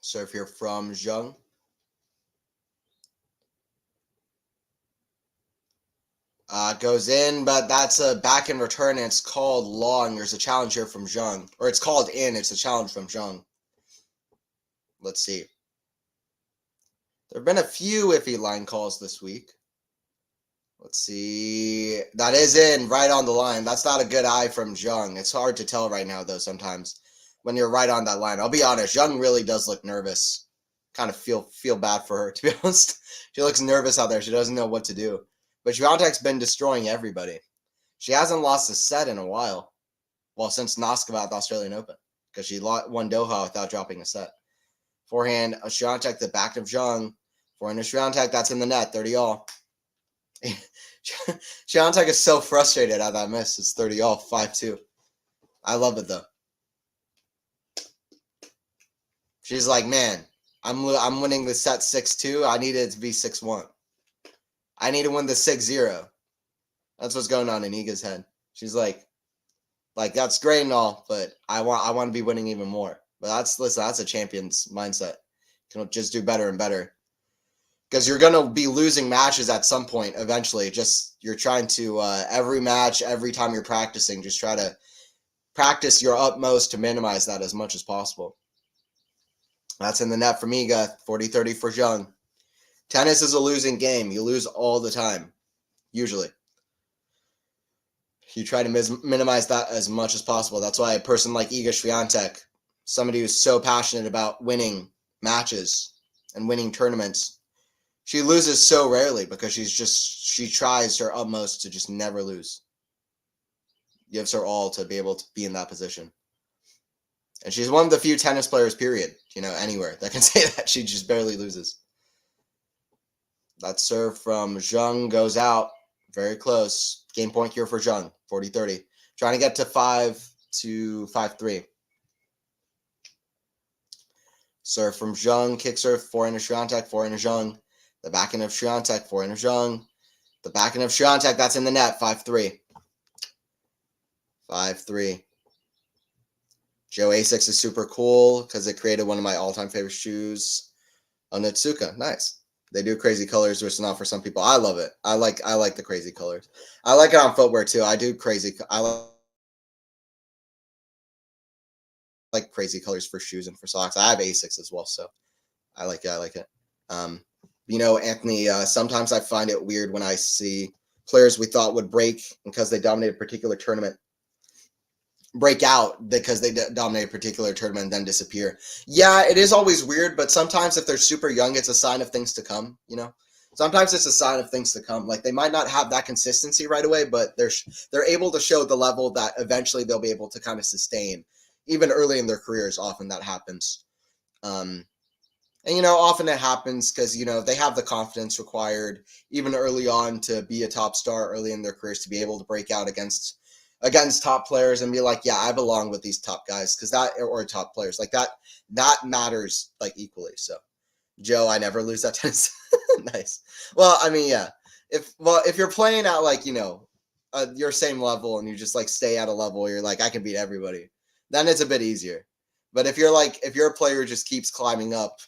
Serve here from Zheng. Goes in, but that's a back and return, and it's called long. There's a challenge here from Zheng. Or it's called in. It's a challenge from Zheng. Let's see. There have been a few iffy line calls this week. Let's see. That is in, right on the line. That's not a good eye from Zheng. It's hard to tell right now, though, sometimes, when you're right on that line. I'll be honest, Zheng really does look nervous. Kind of feel bad for her, to be honest. She looks nervous out there. She doesn't know what to do. But Swiatek's been destroying everybody. She hasn't lost a set in a while. Well, since Noskova at the Australian Open. Because she won Doha without dropping a set. Forehand, Swiatek, the back of Zheng. Forehand of Swiatek, that's in the net, 30-all. Swiatek is so frustrated at that miss. It's 30-all, 5-2. I love it, though. She's like, man, I'm winning the set 6-2. I need it to be 6-1. I need to win the 6-0. That's what's going on in Iga's head. She's like that's great and all, but I want to be winning even more. But that's a champion's mindset. You can just do better and better. Because you're going to be losing matches at some point eventually. Just you're trying to every match, every time you're practicing, just try to practice your utmost to minimize that as much as possible. That's in the net for Iga. 40-30 for Zheng. Tennis is a losing game. You lose all the time, usually. You try to minimize that as much as possible. That's why a person like Iga Swiatek, somebody who's so passionate about winning matches and winning tournaments, she loses so rarely because she tries her utmost to just never lose. Gives her all to be able to be in that position. And she's one of the few tennis players, period, anywhere that can say that. She just barely loses. That serve from Zheng goes out. Very close. Game point here for Zheng. 40-30. Trying to get to 5-3. Serve from Zheng. Kick serve. Forehand of Swiatek. Forehand of Zheng. The backhand of Swiatek. Forehand of Zheng. The backhand of Swiatek. That's in the net. 5-3. 5-3. Joe A6 is super cool because it created one of my all-time favorite shoes. Onitsuka. Nice. They do crazy colors, which is not for some people. I love it. I like the crazy colors. I like it on footwear too. I do crazy. I like crazy colors for shoes and for socks. I have A6 as well, so I like it. Anthony, sometimes I find it weird when I see players we thought would break because they dominated a particular tournament break out because they dominate a particular tournament and then disappear. Yeah, it is always weird, but sometimes if they're super young, it's a sign of things to come, Sometimes it's a sign of things to come. Like they might not have that consistency right away, but they're able to show the level that eventually they'll be able to kind of sustain. Even early in their careers, often that happens. And often it happens because, they have the confidence required even early on to be a top star early in their careers, to be able to break out against top players and be like, yeah, I belong with these top guys, because or top players like that matters like equally. So Joe, I never lose that tennis. Nice. Well, I mean, yeah, if you're playing at like, your same level and you just like stay at a level where you're like, I can beat everybody, then it's a bit easier. But if you're a player who just keeps climbing up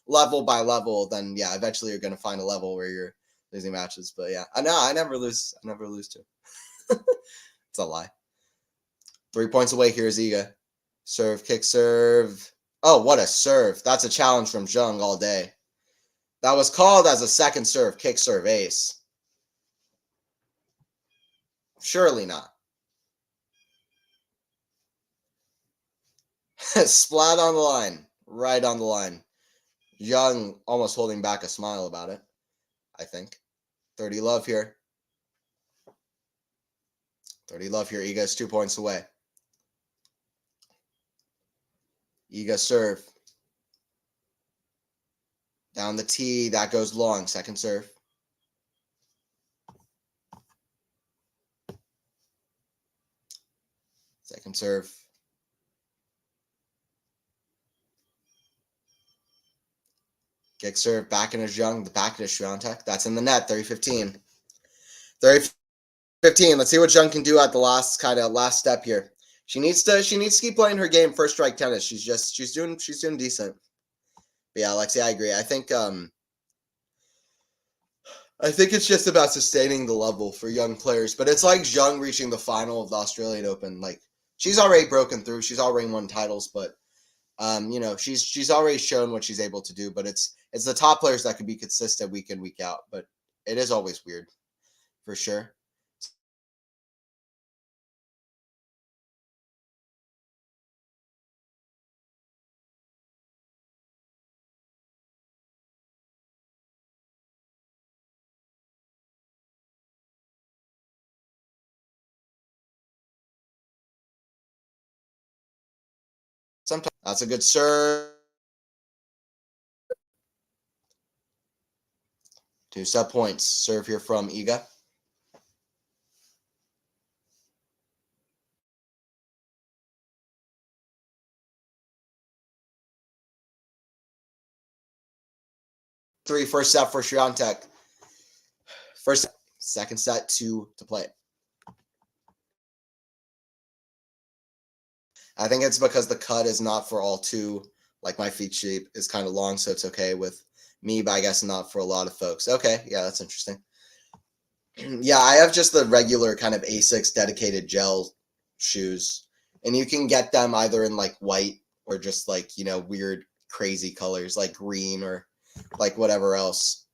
level by level, then yeah, eventually you're going to find a level where you're losing matches. But yeah, I never lose too. It's a lie. 3 points away. Here's Iga. Serve, kick, serve. Oh, what a serve. That's a challenge from Zheng all day. That was called as a second serve, kick, serve, ace. Surely not. Splat on the line. Right on the line. Zheng almost holding back a smile about it, I think. 30 love here. 30 love here. Iga's 2 points away. Iga serve. Down the tee. That goes long. Second serve. Second serve. Kick serve. Back in a Zheng. The back in a Swiatek. That's in the net. 30-15. 30-15. Let's see what Zheng can do at the last step here. She needs to keep playing her game first strike tennis. She's doing decent. But yeah, Alexi, I agree. I think it's just about sustaining the level for young players. But it's like Zheng reaching the final of the Australian Open. Like she's already broken through. She's already won titles, but she's already shown what she's able to do. But it's the top players that can be consistent week in, week out. But it is always weird, for sure. Sometimes that's a good serve. 2 set points. Serve here from Iga. 3, first set for Swiatek. First set, second set, 2 to play. I think it's because the cut is not for all 2. Like my feet shape is kind of long, so it's okay with me, but I guess not for a lot of folks. Okay, yeah, that's interesting. Yeah, I have just the regular kind of Asics dedicated gel shoes, and you can get them either in like white or just like, you know, weird crazy colors like green or like whatever else,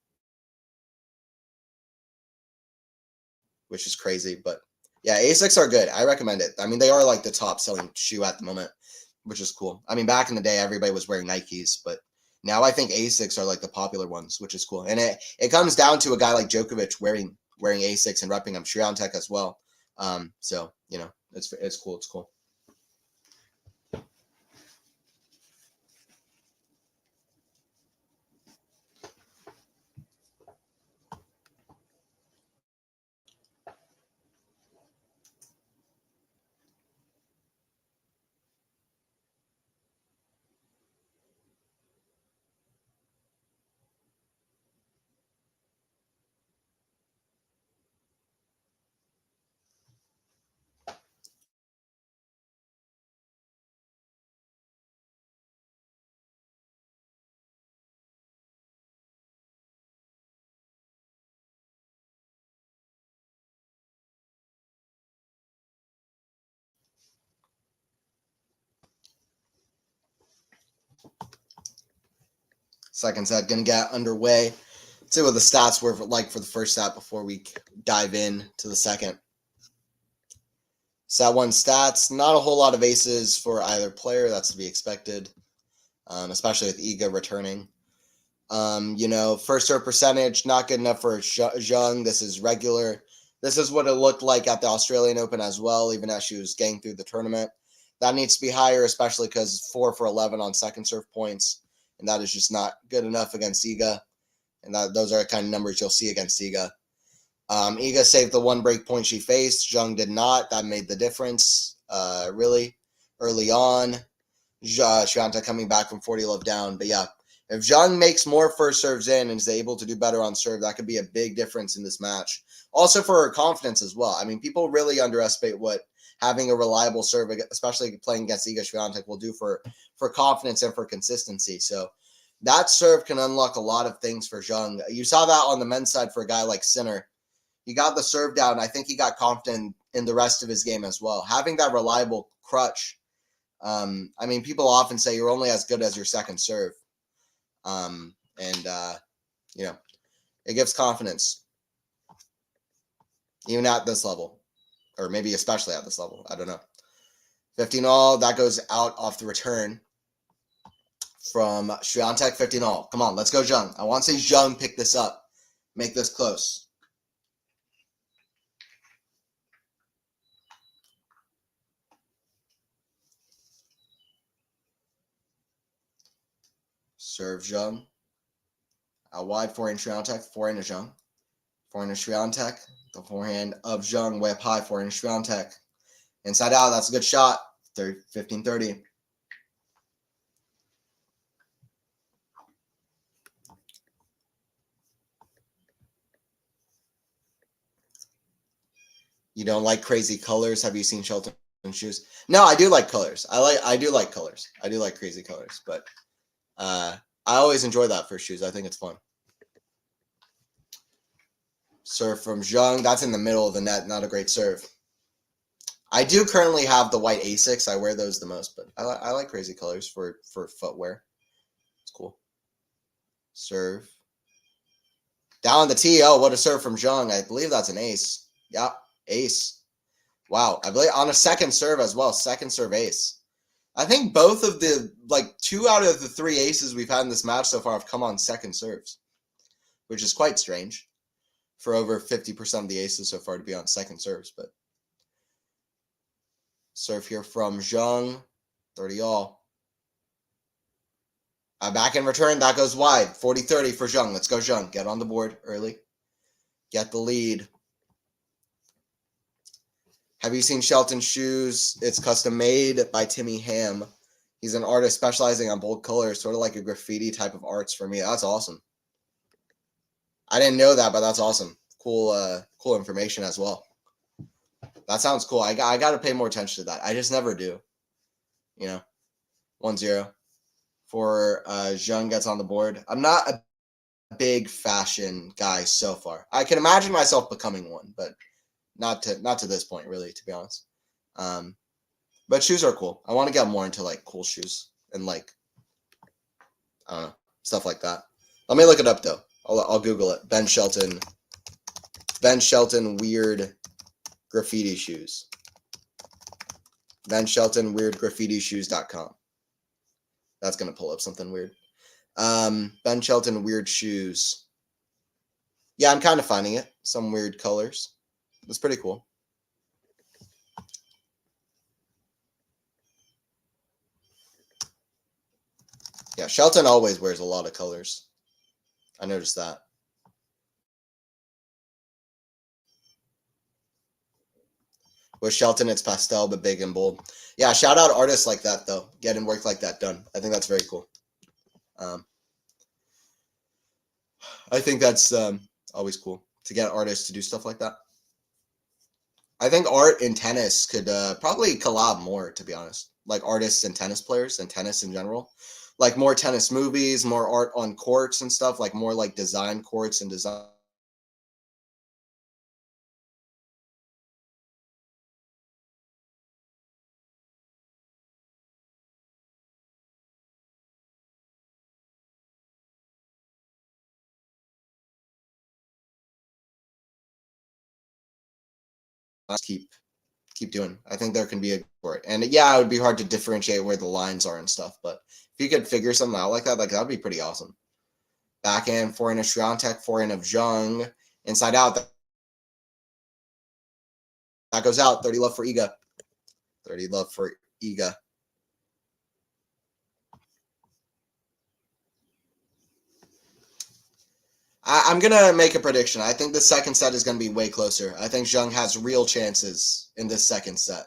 which is crazy. But yeah, Asics are good. I recommend it. I mean, they are like the top selling shoe at the moment, which is cool. I mean, back in the day, everybody was wearing Nikes, but now I think Asics are like the popular ones, which is cool. And it comes down to a guy like Djokovic wearing Asics and repping them, Swiatek as well. So, you know, it's cool. It's cool. Second set gonna get underway. Let's see what the stats were like for the first set before we dive in to the second. Set 1 stats, not a whole lot of aces for either player. That's to be expected, especially with Iga returning. You know, first serve percentage, not good enough for Zheng. This is regular. This is what it looked like at the Australian Open as well, even as she was getting through the tournament. That needs to be higher, especially because 4 for 11 on second serve points, and that is just not good enough against Iga. And those are the kind of numbers you'll see against Iga. Iga saved the 1 break point she faced. Zheng did not. That made the difference, really, early on. Swiatek coming back from 40 love down. But yeah, if Zheng makes more first serves in and is able to do better on serve, that could be a big difference in this match. Also for her confidence as well. I mean, people really underestimate what having a reliable serve, especially playing against Iga Swiatek, will do for confidence and for consistency. So that serve can unlock a lot of things for Zheng. You saw that on the men's side for a guy like Sinner. He got the serve down. I think he got confident in the rest of his game as well. Having that reliable crutch. I mean, people often say you're only as good as your second serve. You know, it gives confidence. Even at this level. Or maybe especially at this level. I don't know. 15-all. That goes out off the return from Swiatek. 15-all. Come on, let's go Zheng. I want to see Zheng pick this up. Make this close. Serve Zheng. Out wide, forehand Swiatek, forehand to Zheng. Forehand to Swiatek. The forehand of Zheng way up high, forehand to Swiatek. Inside out, that's a good shot. 15-30. You don't like crazy colors? Have you seen Shelton shoes? No, I do like colors. I do like colors. I do like crazy colors, but I always enjoy that for shoes. I think it's fun. Serve from Zheng. That's in the middle of the net. Not a great serve. I do currently have the white Asics. I wear those the most, but I like crazy colors for footwear. It's cool. Serve. Down the tee. Oh, what a serve from Zheng. I believe that's an ace. Yeah, ace. Wow. I believe on a second serve as well. Second serve ace. I think both of the, 2 out of the 3 aces we've had in this match so far have come on second serves, which is quite strange for over 50% of the aces so far to be on second serves. But serve here from Zheng. 30-all. Back in return, that goes wide. 40-30 for Zheng. Let's go Zheng. Get on the board early. Get the lead. Have you seen Shelton's shoes? It's custom made by Timmy Ham. He's an artist specializing on bold colors, sort of like a graffiti type of arts for me. That's awesome. I didn't know that, but that's awesome. Cool information as well. That sounds cool. I got to pay more attention to that. I just never do. 1-0 for Zheng gets on the board. I'm not a big fashion guy so far. I can imagine myself becoming one, but not to this point, really, to be honest. But shoes are cool. I want to get more into like cool shoes and like I don't know, stuff like that. Let me look it up though. I'll Google it. Ben Shelton weird graffiti shoes. Ben Shelton weird graffiti shoes.com. That's gonna pull up something weird. Ben Shelton weird shoes. Yeah, I'm kind of finding it. Some weird colors. It's pretty cool. Yeah, Shelton always wears a lot of colors. I noticed that. With Shelton, it's pastel but big and bold. Yeah, shout out artists like that though, getting work like that done. I think that's very cool. I think that's always cool to get artists to do stuff like that. I think art in tennis could probably collab more, to be honest. Like artists and tennis players and tennis in general. Like more tennis movies, more art on courts and stuff, like more like design courts and design. Keep doing. I think there can be a for it. And yeah, it would be hard to differentiate where the lines are and stuff, but if you could figure something out like that'd be pretty awesome. Backhand, forehand of Swiatek, forehand of Zheng, inside out. That goes out. 30 love for Iga. 30 love for Iga. I'm going to make a prediction. I think the second set is going to be way closer. I think Zheng has real chances in this second set.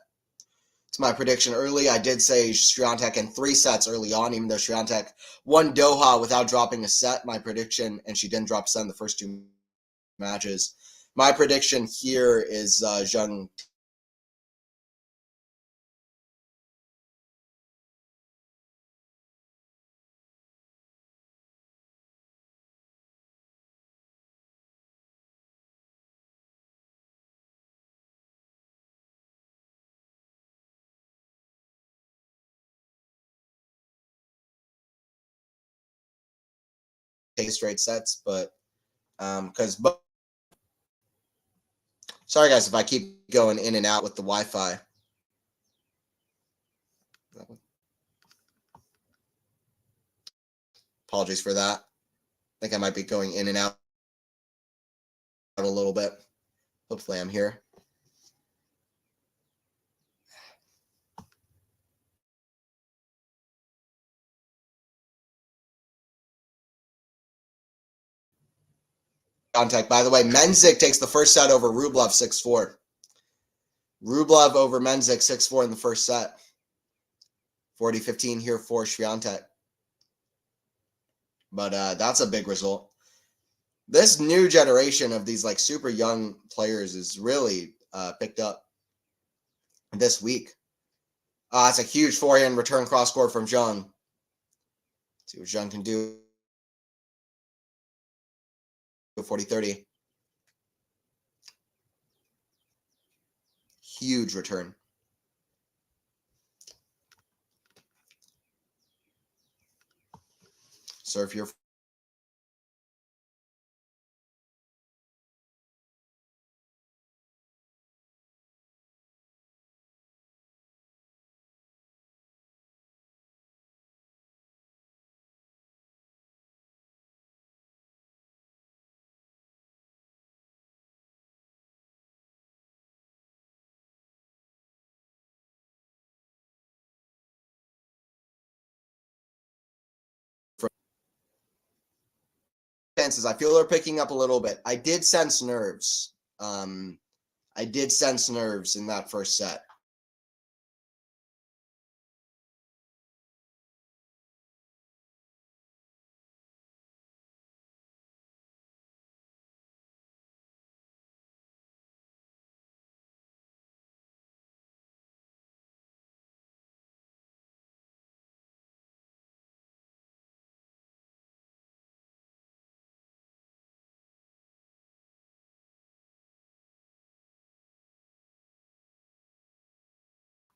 It's my prediction early. I did say Swiatek in 3 sets early on, even though Swiatek won Doha without dropping a set. My prediction, and she didn't drop a set in the first 2 matches. My prediction here is Zheng takes straight sets, but because sorry guys if I keep going in and out with the Wi-Fi. Apologies for that. I think I might be going in and out a little bit. Hopefully I'm here. Contact. By the way, Menzik takes the first set over Rublev 6-4. Rublev over Menzik 6-4 in the first set. 40-15 here for Swiatek. But that's a big result. This new generation of these like super young players is really picked up this week. It's a huge forehand return cross court from Zheng. See what Zheng can do. 40-30. Huge return. Serve here. Chances. I feel they're picking up a little bit. I did sense nerves. I did sense nerves in that first set.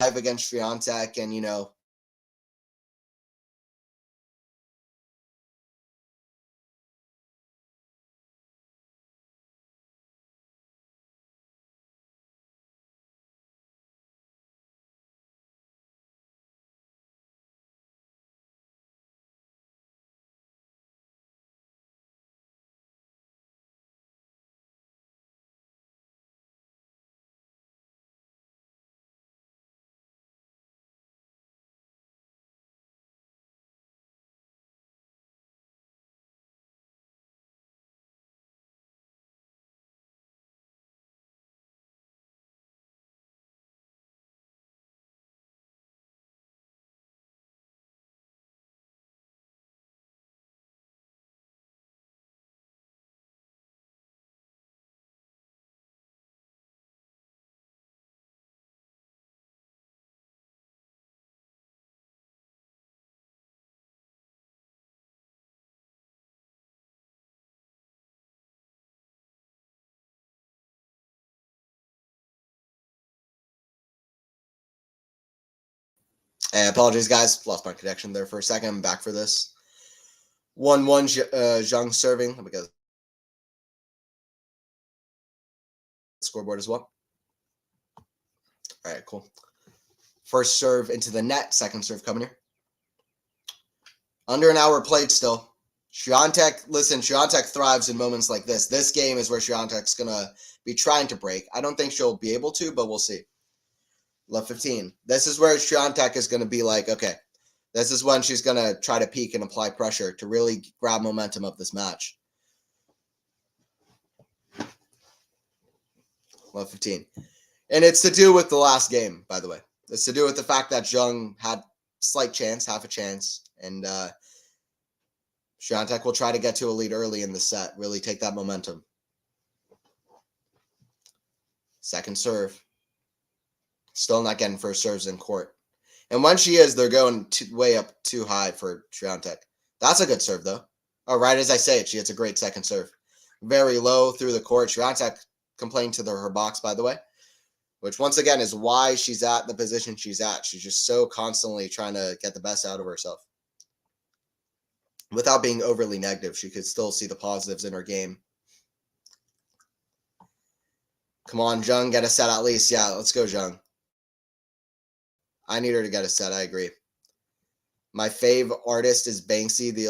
against Swiatek, and, you know, apologies, guys. Lost my connection there for a second. I'm back for this. 1-1 Zheng serving. Let me get the scoreboard as well. All right, cool. First serve into the net. Second serve coming here. Under an hour played still. Swiatek, listen, Swiatek thrives in moments like this. This game is where Swiatek's going to be trying to break. I don't think she'll be able to, but we'll see. Love 15. This is where Swiatek is going to be like, okay, this is when she's going to try to peak and apply pressure to really grab momentum of this match. Love 15. And it's to do with the last game, by the way. It's to do with the fact that Zheng had slight chance, half a chance, and Swiatek will try to get to a lead early in the set, really take that momentum. Second serve. Still not getting first serves in court. And when she is, they're going way up too high for Swiatek. That's a good serve, though. Oh, right as I say it, she hits a great second serve. Very low through the court. Swiatek complained to her box, by the way, which once again is why she's at the position she's at. She's just so constantly trying to get the best out of herself. Without being overly negative, she could still see the positives in her game. Come on, Zheng, get a set at least. Yeah, let's go, Zheng. I need her to get a set. I agree. My fave artist is Banksy, the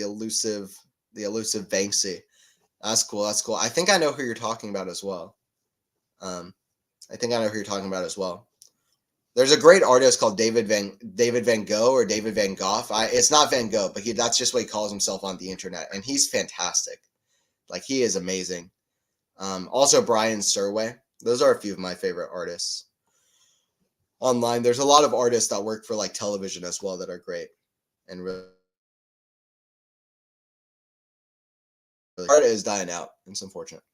elusive Banksy. That's cool. That's cool. I think I know who you're talking about as well. There's a great artist called David Van Gogh or David Van Gogh. It's not Van Gogh, but that's just what he calls himself on the internet, and he's fantastic. Like, he is amazing. Also Brian Surway. Those are a few of my favorite artists. Online, there's a lot of artists that work for like television as well that are great and really. Art is dying out. It's unfortunate.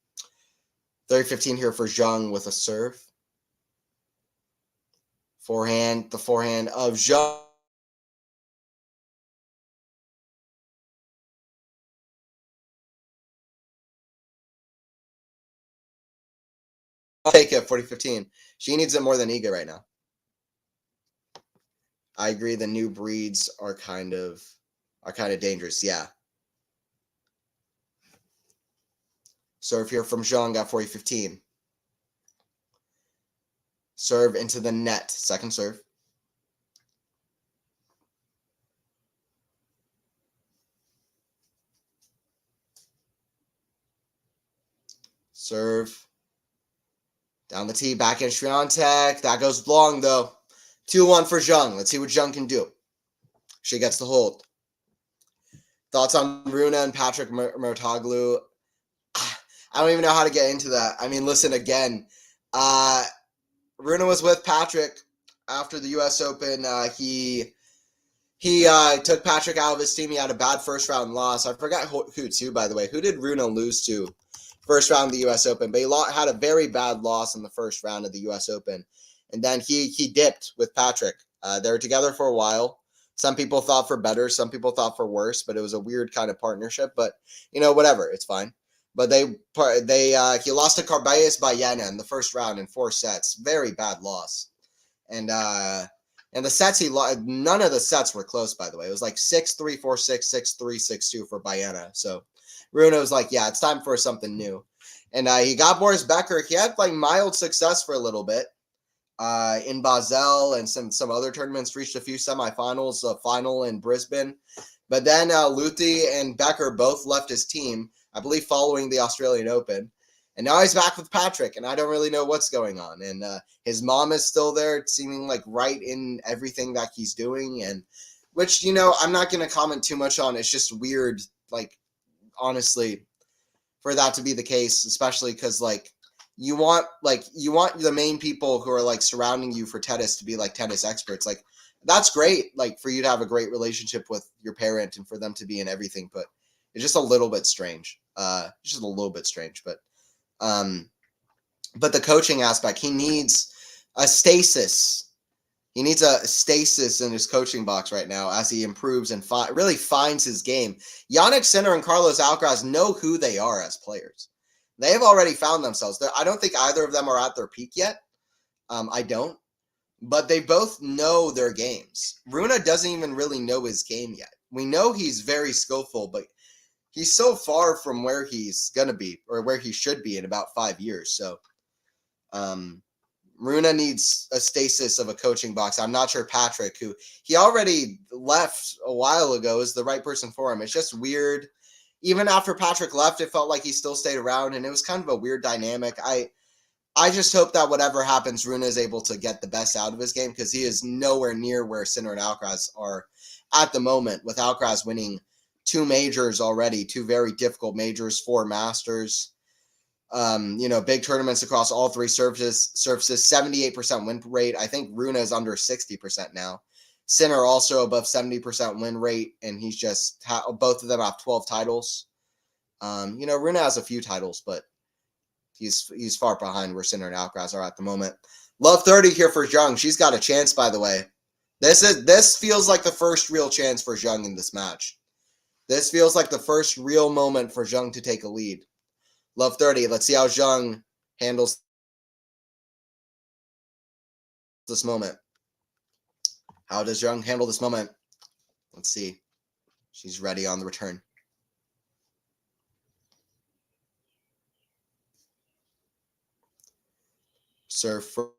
30-15 here for Zheng with a serve. Forehand, the forehand of Zheng. I'll take it, 40-15. She needs it more than Iga right now. I agree. The new breeds are kind of dangerous. Yeah. Serve here from Zheng at 40-15. Serve into the net. Second serve. Serve. Down the tee. Back in Swiatek. That goes long, though. 2-1 for Zheng. Let's see what Zheng can do. She gets the hold. Thoughts on Runa and Patrick Mouratoglou? I don't even know how to get into that. I mean, listen, again, Runa was with Patrick after the U.S. Open. He took Patrick out of his team. He had a bad first round loss. I forgot who too, by the way. Who did Runa lose to first round of the U.S. Open? But he had a very bad loss in the first round of the U.S. Open. And then he dipped with Patrick. They were together for a while. Some people thought for better. Some people thought for worse. But it was a weird kind of partnership. But, whatever. It's fine. But he lost to Carballes Baena in the first round in 4 sets. Very bad loss. And the sets none of the sets were close, by the way. It was like 6-3, 4-6, 6-3, 6-2 for Baena. So Rune was like, yeah, it's time for something new. And he got Boris Becker. He had like mild success for a little bit in Basel and some other tournaments, reached a few semifinals, a final in Brisbane. But then Luthi and Becker both left his team, I believe following the Australian Open. And now he's back with Patrick, and I don't really know what's going on. And his mom is still there, seeming like right in everything that he's doing. And which, I'm not going to comment too much on. It's just weird, like, honestly, for that to be the case, especially because, like, you want the main people who are, like, surrounding you for tennis to be, like, tennis experts. Like, that's great, like, for you to have a great relationship with your parent and for them to be in everything. But it's just a little bit strange. But the coaching aspect, he needs a stasis. He needs a stasis in his coaching box right now as he improves and really finds his game. Jannik Sinner and Carlos Alcaraz know who they are as players. They have already found themselves. I don't think either of them are at their peak yet. I don't. But they both know their games. Rune doesn't even really know his game yet. We know he's very skillful, but he's so far from where he's going to be or where he should be in about 5 years. So Rune needs a stasis of a coaching box. I'm not sure Patrick, who he already left a while ago, is the right person for him. It's just weird. Even after Patrick left, it felt like he still stayed around, and it was kind of a weird dynamic. I just hope that whatever happens, Rune is able to get the best out of his game, because he is nowhere near where Sinner and Alcaraz are at the moment, with Alcaraz winning 2 majors already, 2 very difficult majors, 4 Masters. Big tournaments across all 3 surfaces, 78% win rate. I think Rune is under 60% now. Sinner also above 70% win rate, and he's just both of them have 12 titles. Rune has a few titles, but he's far behind where Sinner and Alcaraz are at the moment. Love 30 here for Zheng. She's got a chance, by the way. This feels like the first real chance for Zheng in this match. This feels like the first real moment for Zheng to take a lead. Love 30. Let's see how Zheng handles this moment. How does Zheng handle this moment? Let's see. She's ready on the return. Serve for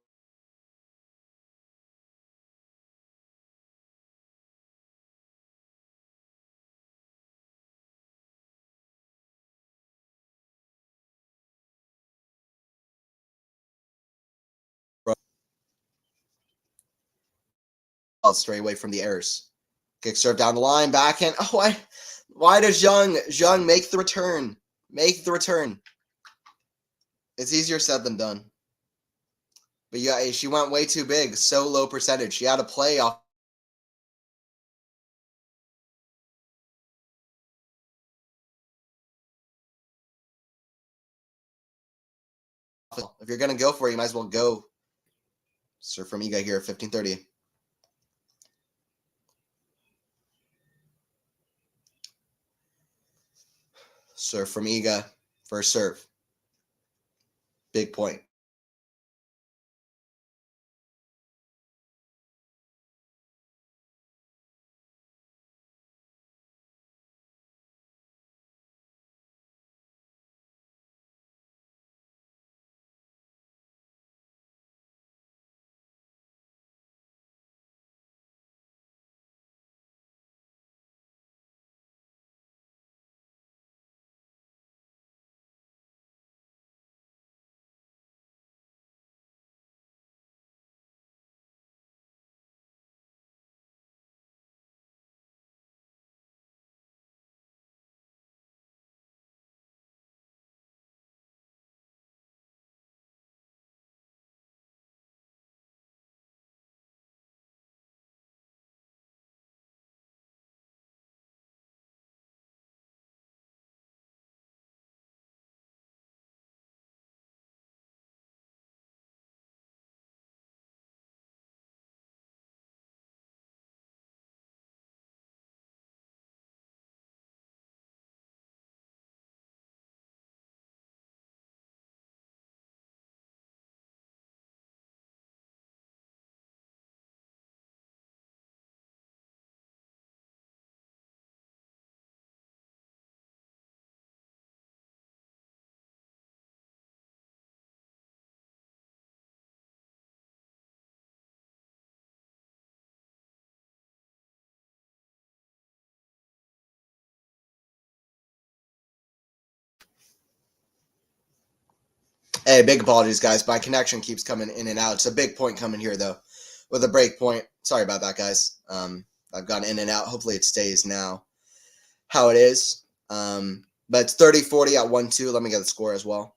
straight away from the errors. Kick serve down the line, backhand. Oh, why does Zheng make the return? Make the return. It's easier said than done. But yeah, she went way too big. So low percentage. She had to play off. If you're going to go for it, you might as well go. Serve from Iga here at 15:30. Serve from Iga. First serve. Big point. Hey, big apologies, guys. My connection keeps coming in and out. It's a big point coming here, though, with a break point. Sorry about that, guys. I've gone in and out. Hopefully it stays now how it is. But it's 30-40 at 1-2. Let me get the score as well.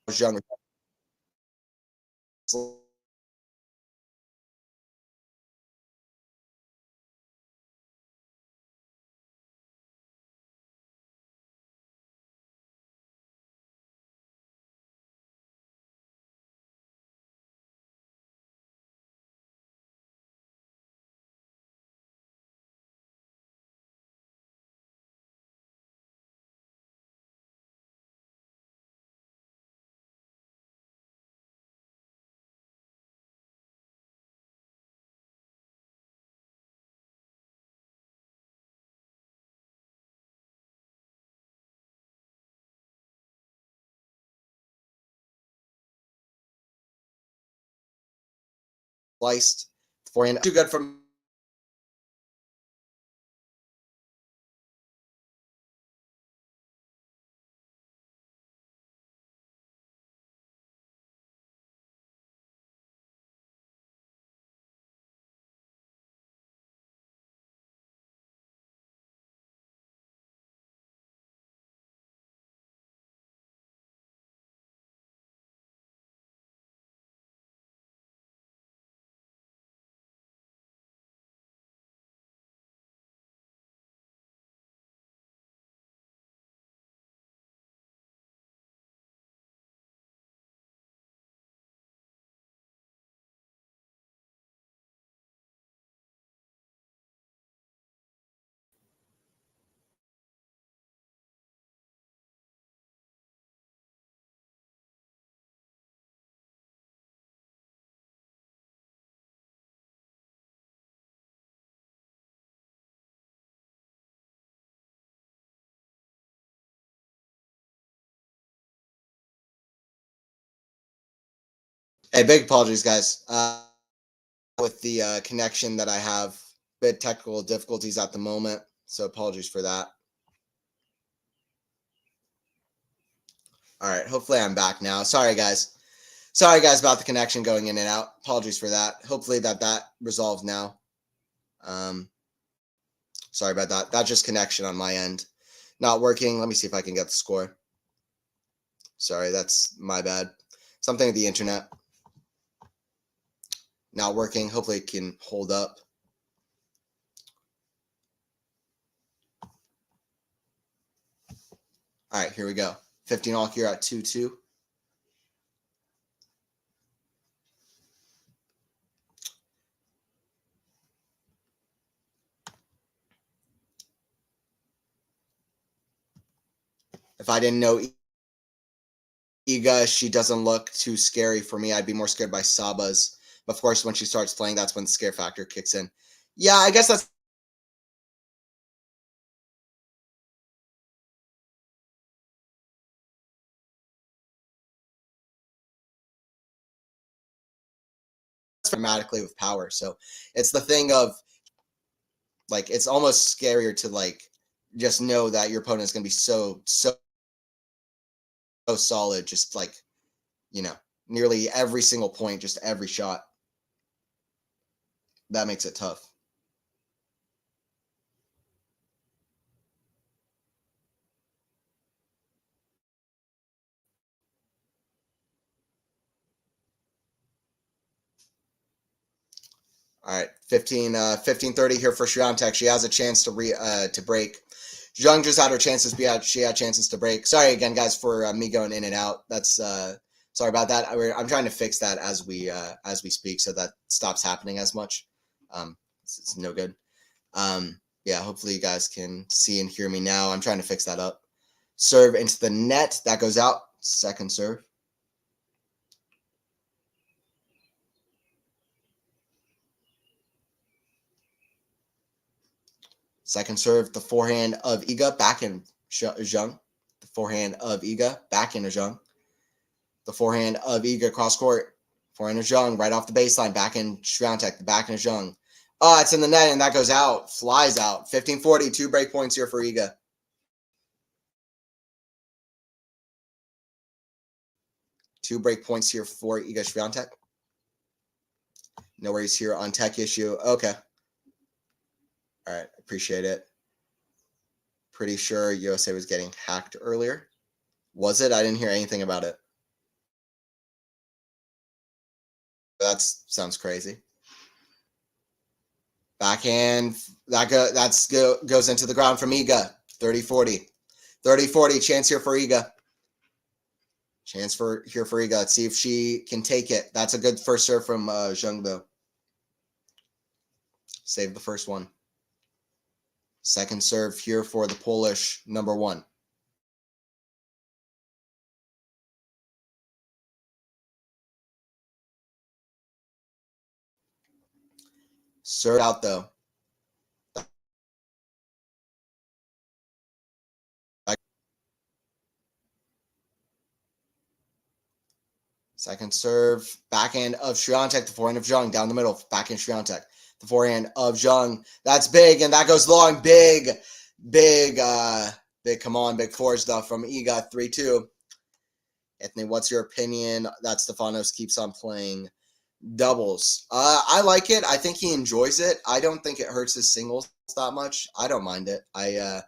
Zheng. Sliced forehand. Too good from. Hey, big apologies, guys. With the connection that I have, bit technical difficulties at the moment, so apologies for that. All right, hopefully I'm back now. Sorry, guys. Sorry, guys, about the connection going in and out. Apologies for that. Hopefully that resolves now. Sorry about that. That's just connection on my end. Not working. Let me see if I can get the score. Sorry, that's my bad. Something with the internet. Not working. Hopefully it can hold up. All right, here we go. 15 all here at 2-2. If I didn't know Iga, she doesn't look too scary for me. I'd be more scared by Saba's. But of course, when she starts playing, that's when the scare factor kicks in. Yeah, I guess that's dramatically with power. So it's the thing of like it's almost scarier to like just know that your opponent is going to be so solid, just like nearly every single point, just every shot. That makes it tough. All right, 15-30 here for Swiatek. She has a chance to break. Zheng just had her chances. She had chances to break. Sorry again, guys, for me going in and out. That's sorry about that. I'm trying to fix that as we speak, so that stops happening as much. It's no good. Yeah, hopefully you guys can see and hear me now. I'm trying to fix that up. Serve into the net. That goes out. Second serve. Second serve, the forehand of Iga back in Zheng. The forehand of Iga, backhand of Zheng. The forehand of Iga cross court. Forehand of Zheng right off the baseline, backhand Swiatek, the backhand of Zheng. Oh, it's in the net and that goes out, flies out. 15-40, 2 break points here for Iga. Two break points here for Iga Swiatek. No worries here on tech issue. Okay. All right, appreciate it. Pretty sure USA was getting hacked earlier. Was it? I didn't hear anything about it. That sounds crazy. Backhand, goes into the ground from Iga. 30-40. 30-40, chance here for Iga. Chance here for Iga. Let's see if she can take it. That's a good first serve from Zheng, though. Save the first one. Second serve here for the Polish number 1. Serve out, though. Second serve, backhand of Swiatek, the forehand of Zheng, down the middle, backhand Swiatek. The forehand of Zheng, that's big, and that goes long, big, come on, big four stuff from Iga, 3-2. Anthony, what's your opinion that Stefanos keeps on playing doubles? I like it. I think he enjoys it. I don't think it hurts his singles that much. I don't mind it. I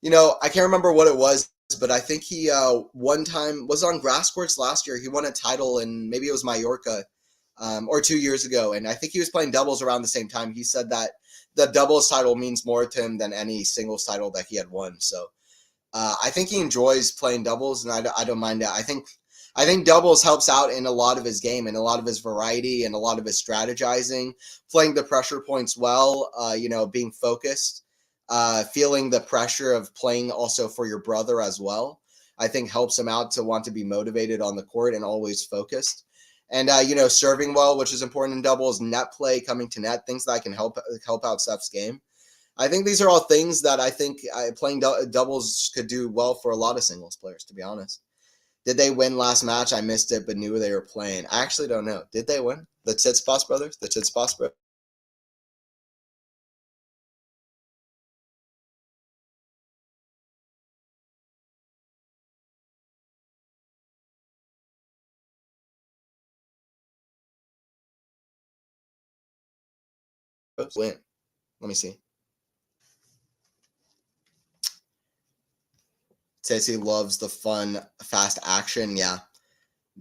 can't remember what it was, but I think he one time was on grass courts last year. He won a title in maybe it was Mallorca or 2 years ago, and I think he was playing doubles around the same time. He said that the doubles title means more to him than any singles title that he had won. So I think he enjoys playing doubles, and I don't mind it. I think doubles helps out in a lot of his game and a lot of his variety and a lot of his strategizing, playing the pressure points well, being focused, feeling the pressure of playing also for your brother as well. I think helps him out to want to be motivated on the court and always focused. And, serving well, which is important in doubles, net play, coming to net, things that can help out Steph's game. I think these are all things that I think playing doubles could do well for a lot of singles players, to be honest. Did they win last match? I missed it, but knew they were playing. I actually don't know. Did they win? The Tsitsipas brothers? The Tsitsipas brothers? Win. Let me see. Tsitsi loves the fun, fast action. Yeah.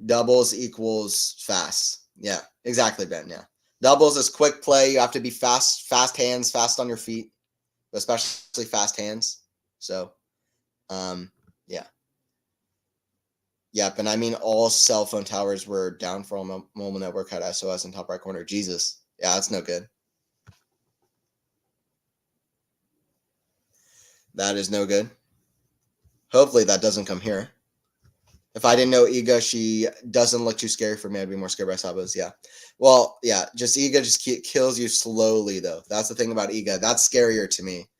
Doubles equals fast. Yeah, exactly, Ben. Yeah. Doubles is quick play. You have to be fast hands, fast on your feet, especially fast hands. So, yeah. Yep, and I mean all cell phone towers were down for a mobile network had SOS in top right corner. Jesus. Yeah, that's no good. That is no good. Hopefully that doesn't come here. If I didn't know Iga, she doesn't look too scary for me. I'd be more scared by Sabos. Yeah. Well, yeah, just Iga just kills you slowly, though. That's the thing about Iga. That's scarier to me.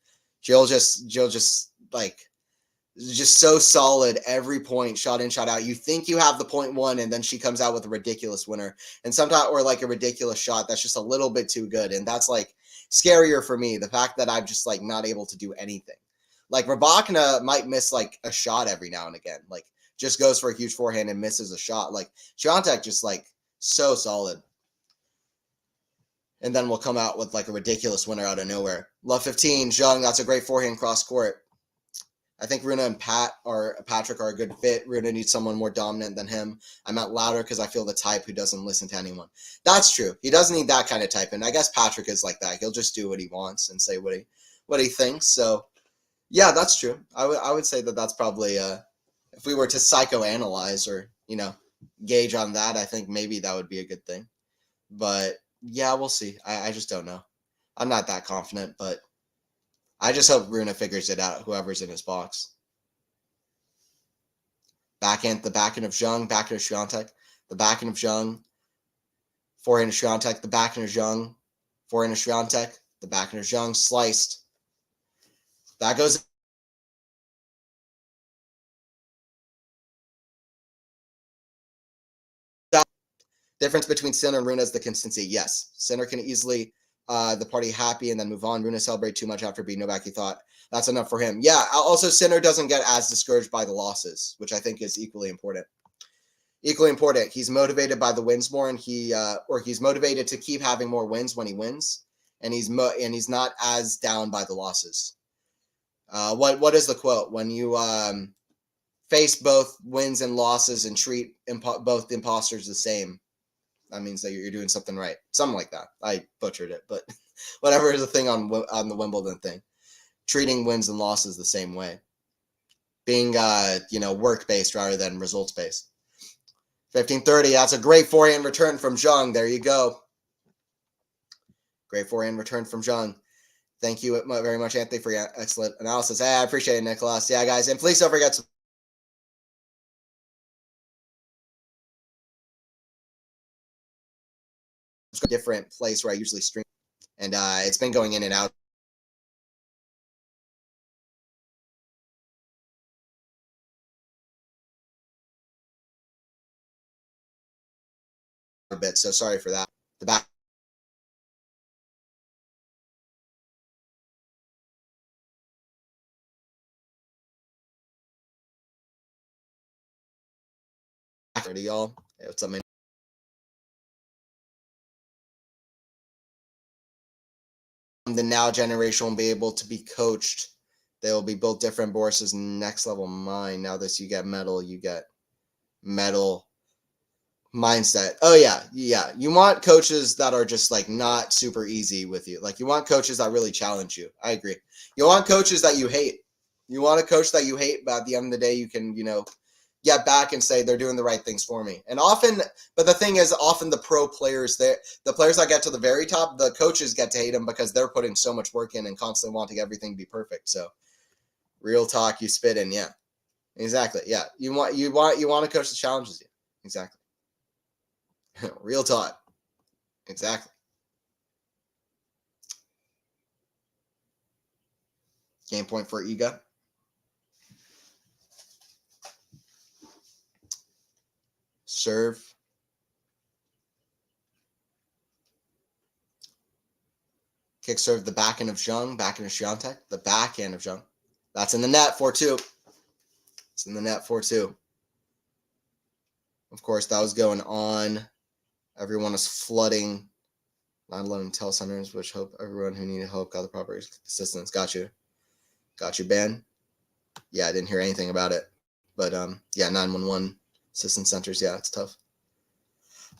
Jill just so solid every point, shot in, shot out. You think you have the point one, and then she comes out with a ridiculous winner. And sometimes, or like a ridiculous shot that's just a little bit too good. And that's like scarier for me. The fact that I'm just like not able to do anything. Like Rybakina might miss like a shot every now and again. Like just goes for a huge forehand and misses a shot. Like Swiatek just like so solid. And then we'll come out with like a ridiculous winner out of nowhere. Love 15, Zheng, that's a great forehand cross court. I think Runa and Patrick are a good fit. Runa needs someone more dominant than him. I'm at louder because I feel the type who doesn't listen to anyone. That's true. He doesn't need that kind of type. And I guess Patrick is like that. He'll just do what he wants and say what he thinks. So yeah, that's true. I would say that that's probably if we were to psychoanalyze or gauge on that, I think maybe that would be a good thing. But yeah, we'll see. I just don't know. I'm not that confident, but I just hope Runa figures it out. Whoever's in his box. The backhand of Zheng, backhand of Swiatek, the backhand of Zheng, forehand of Swiatek, the backhand of Zheng, forehand of Swiatek, the backhand of Zheng, sliced. That goes Difference between Sinner and Runa is the consistency. Yes, Sinner can easily the party happy and then move on. Runa celebrate too much after beating Novak. He thought that's enough for him. Yeah. Also, Sinner doesn't get as discouraged by the losses, which I think is equally important. Equally important. He's motivated by the wins more, and he's motivated to keep having more wins when he wins, and he's not as down by the losses. What is the quote? When you face both wins and losses and treat both imposters the same, that means that you're doing something right. Something like that. I butchered it, but whatever is the thing on the Wimbledon thing. Treating wins and losses the same way. Being, work-based rather than results-based. 1530, that's a great forehand return from Zheng. There you go. Great forehand return from Zheng. Thank you very much, Anthony, for your excellent analysis. Hey, I appreciate it, Nicholas. Yeah, guys, and please don't forget to different place where I usually stream, and it's been going in and out a bit, so sorry for that. The back to y'all. Hey, what's up, man? The now generation will be able to be coached. They will be built different. Boris's next level mind. Now this you get metal mindset. Oh yeah. You want coaches that are just like not super easy with you. Like you want coaches that really challenge you. I agree. You want coaches that you hate. You want a coach that you hate, but at the end of the day, you can, get back and say they're doing the right things for me. And often, but the thing is, often the pro players, the players that get to the very top, the coaches get to hate them because they're putting so much work in and constantly wanting everything to be perfect. So, real talk, you spit in, yeah, exactly, yeah. You want a coach that challenges you, exactly. Real talk, exactly. Game point for Iga. Serve. Kick serve the backhand of Zheng, backhand of Swiatek, the backhand of Zheng. That's in the net, 4-2. It's in the net, 4-2. Of course, that was going on. Everyone was flooding 911 telecenters, which hope everyone who needed help got the proper assistance. Got you, Ben. Yeah, I didn't hear anything about it. But, 911 assistance centers. Yeah, it's tough.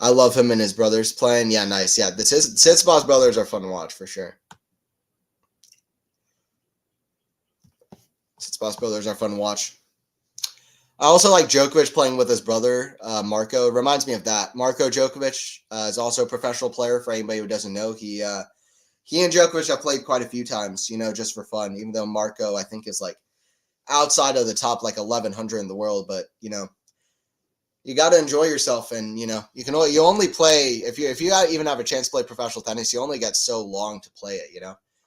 I love him and his brothers playing. Yeah, nice. Yeah, the Tsitsipas brothers are fun to watch for sure. Tsitsipas brothers are fun to watch. I also like Djokovic playing with his brother, Marco. It reminds me of that. Marco Djokovic is also a professional player. For anybody who doesn't know, he and Djokovic have played quite a few times, just for fun. Even though Marco, I think, is like outside of the top like 1,100 in the world, but you got to enjoy yourself, and you only play if you even have a chance to play professional tennis. You only get so long to play it,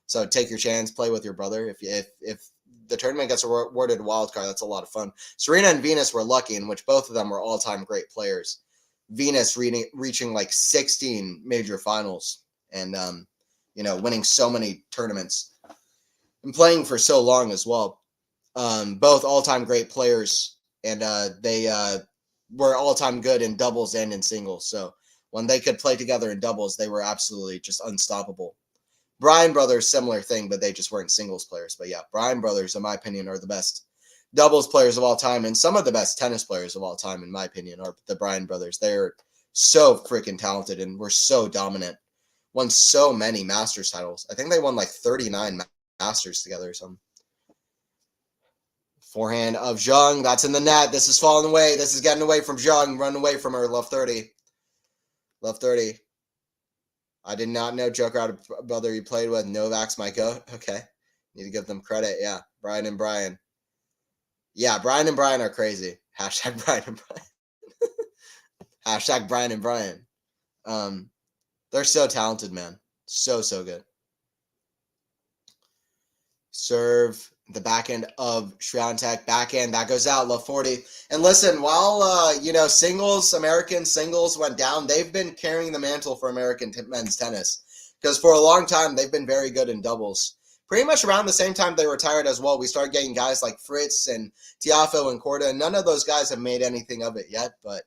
So take your chance, play with your brother. If the tournament gets awarded a wild card, that's a lot of fun. Serena and Venus were lucky, in which both of them were all-time great players. Venus reaching like 16 major finals and winning so many tournaments and playing for so long as well. Both all-time great players, and they were all-time good in doubles and in singles. So when they could play together in doubles, they were absolutely just unstoppable. Bryan brothers, similar thing, but they just weren't singles players. But yeah, Bryan brothers, in my opinion, are the best doubles players of all time, and some of the best tennis players of all time, in my opinion, are the Bryan brothers. They're so freaking talented and were so dominant. Won so many Masters titles. I think they won like 39 Masters together or something. Forehand of Zheng. That's in the net. This is falling away. This is getting away from Zheng. Run away from her. Love 30. Love 30. I did not know Joker had a brother he played with. Novak's my goat. Okay. Need to give them credit. Yeah. Brian and Brian. Yeah, Brian and Brian are crazy. Hashtag Brian and Brian. Hashtag Brian and Brian. They're so talented, man. So good. Serve. The backhand of Swiatek, backhand, that goes out, love 40. And listen, while, singles, American singles went down, they've been carrying the mantle for American men's tennis. Because for a long time, they've been very good in doubles. Pretty much around the same time they retired as well, we started getting guys like Fritz and Tiafoe and Korda, and none of those guys have made anything of it yet. But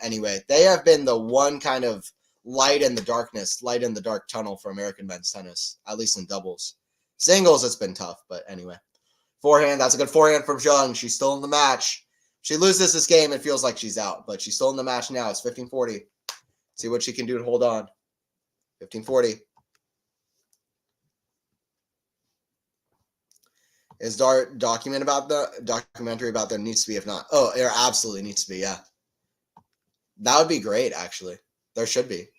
anyway, they have been the one kind of light in the dark tunnel for American men's tennis, at least in doubles. Singles, it's been tough, but anyway. Forehand, that's a good forehand from Zheng. She's still in the match. She loses this game, it feels like she's out, but she's still in the match now. It's 15-40. See what she can do to hold on. 15-40. Is there a documentary about them? Needs to be, if not. Oh, there absolutely needs to be, yeah. That would be great, actually. There should be.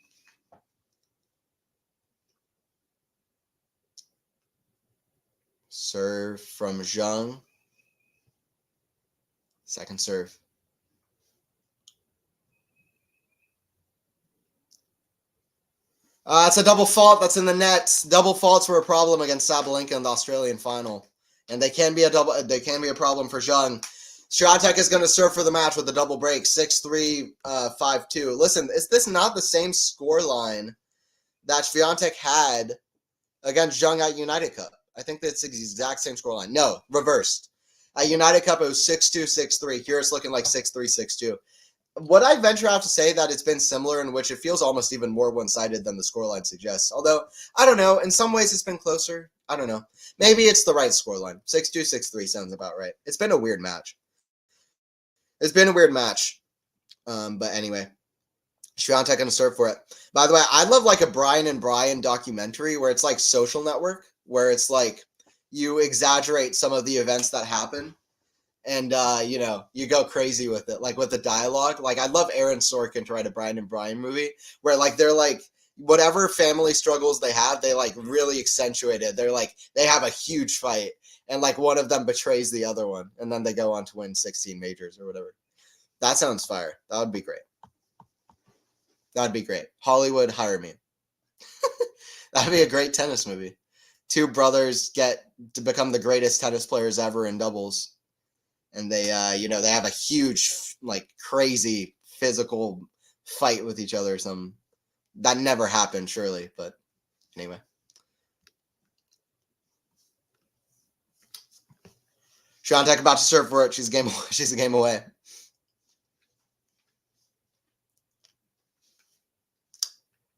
Serve from Zheng. Second serve. It's a double fault. That's in the net. Double faults were a problem against Sabalenka in the Australian final, and they can be a problem for Zheng. Swiatek is going to serve for the match with a double break, 6-3, 5-2. Listen, is this not the same scoreline that Swiatek had against Zheng at United Cup? I think that's the exact same scoreline. No, reversed. At United Cup, it was 6-2, 6-3. Here it's looking like 6-3, 6-2. Would I venture out to say that it's been similar, in which it feels almost even more one-sided than the scoreline suggests? Although, I don't know. In some ways, it's been closer. I don't know. Maybe it's the right scoreline. 6-2, 6-3 sounds about right. It's been a weird match. But anyway, Swiatek going to serve for it. By the way, I'd love like a Brian and Brian documentary where it's like Social Network, where it's like you exaggerate some of the events that happen. And, you go crazy with it, like with the dialogue. Like, I'd love Aaron Sorkin to write a Brian and Brian movie where, like, they're like, whatever family struggles they have, they, like, really accentuate it. They're like, they have a huge fight, and, like, one of them betrays the other one, and then they go on to win 16 majors or whatever. That sounds fire. That would be great. Hollywood, hire me. That'd be a great tennis movie. Two brothers get to become the greatest tennis players ever in doubles. And they, they have a huge, like, crazy physical fight with each other or something. That never happened, surely, but anyway. Swiatek about to serve for it. She's a game away.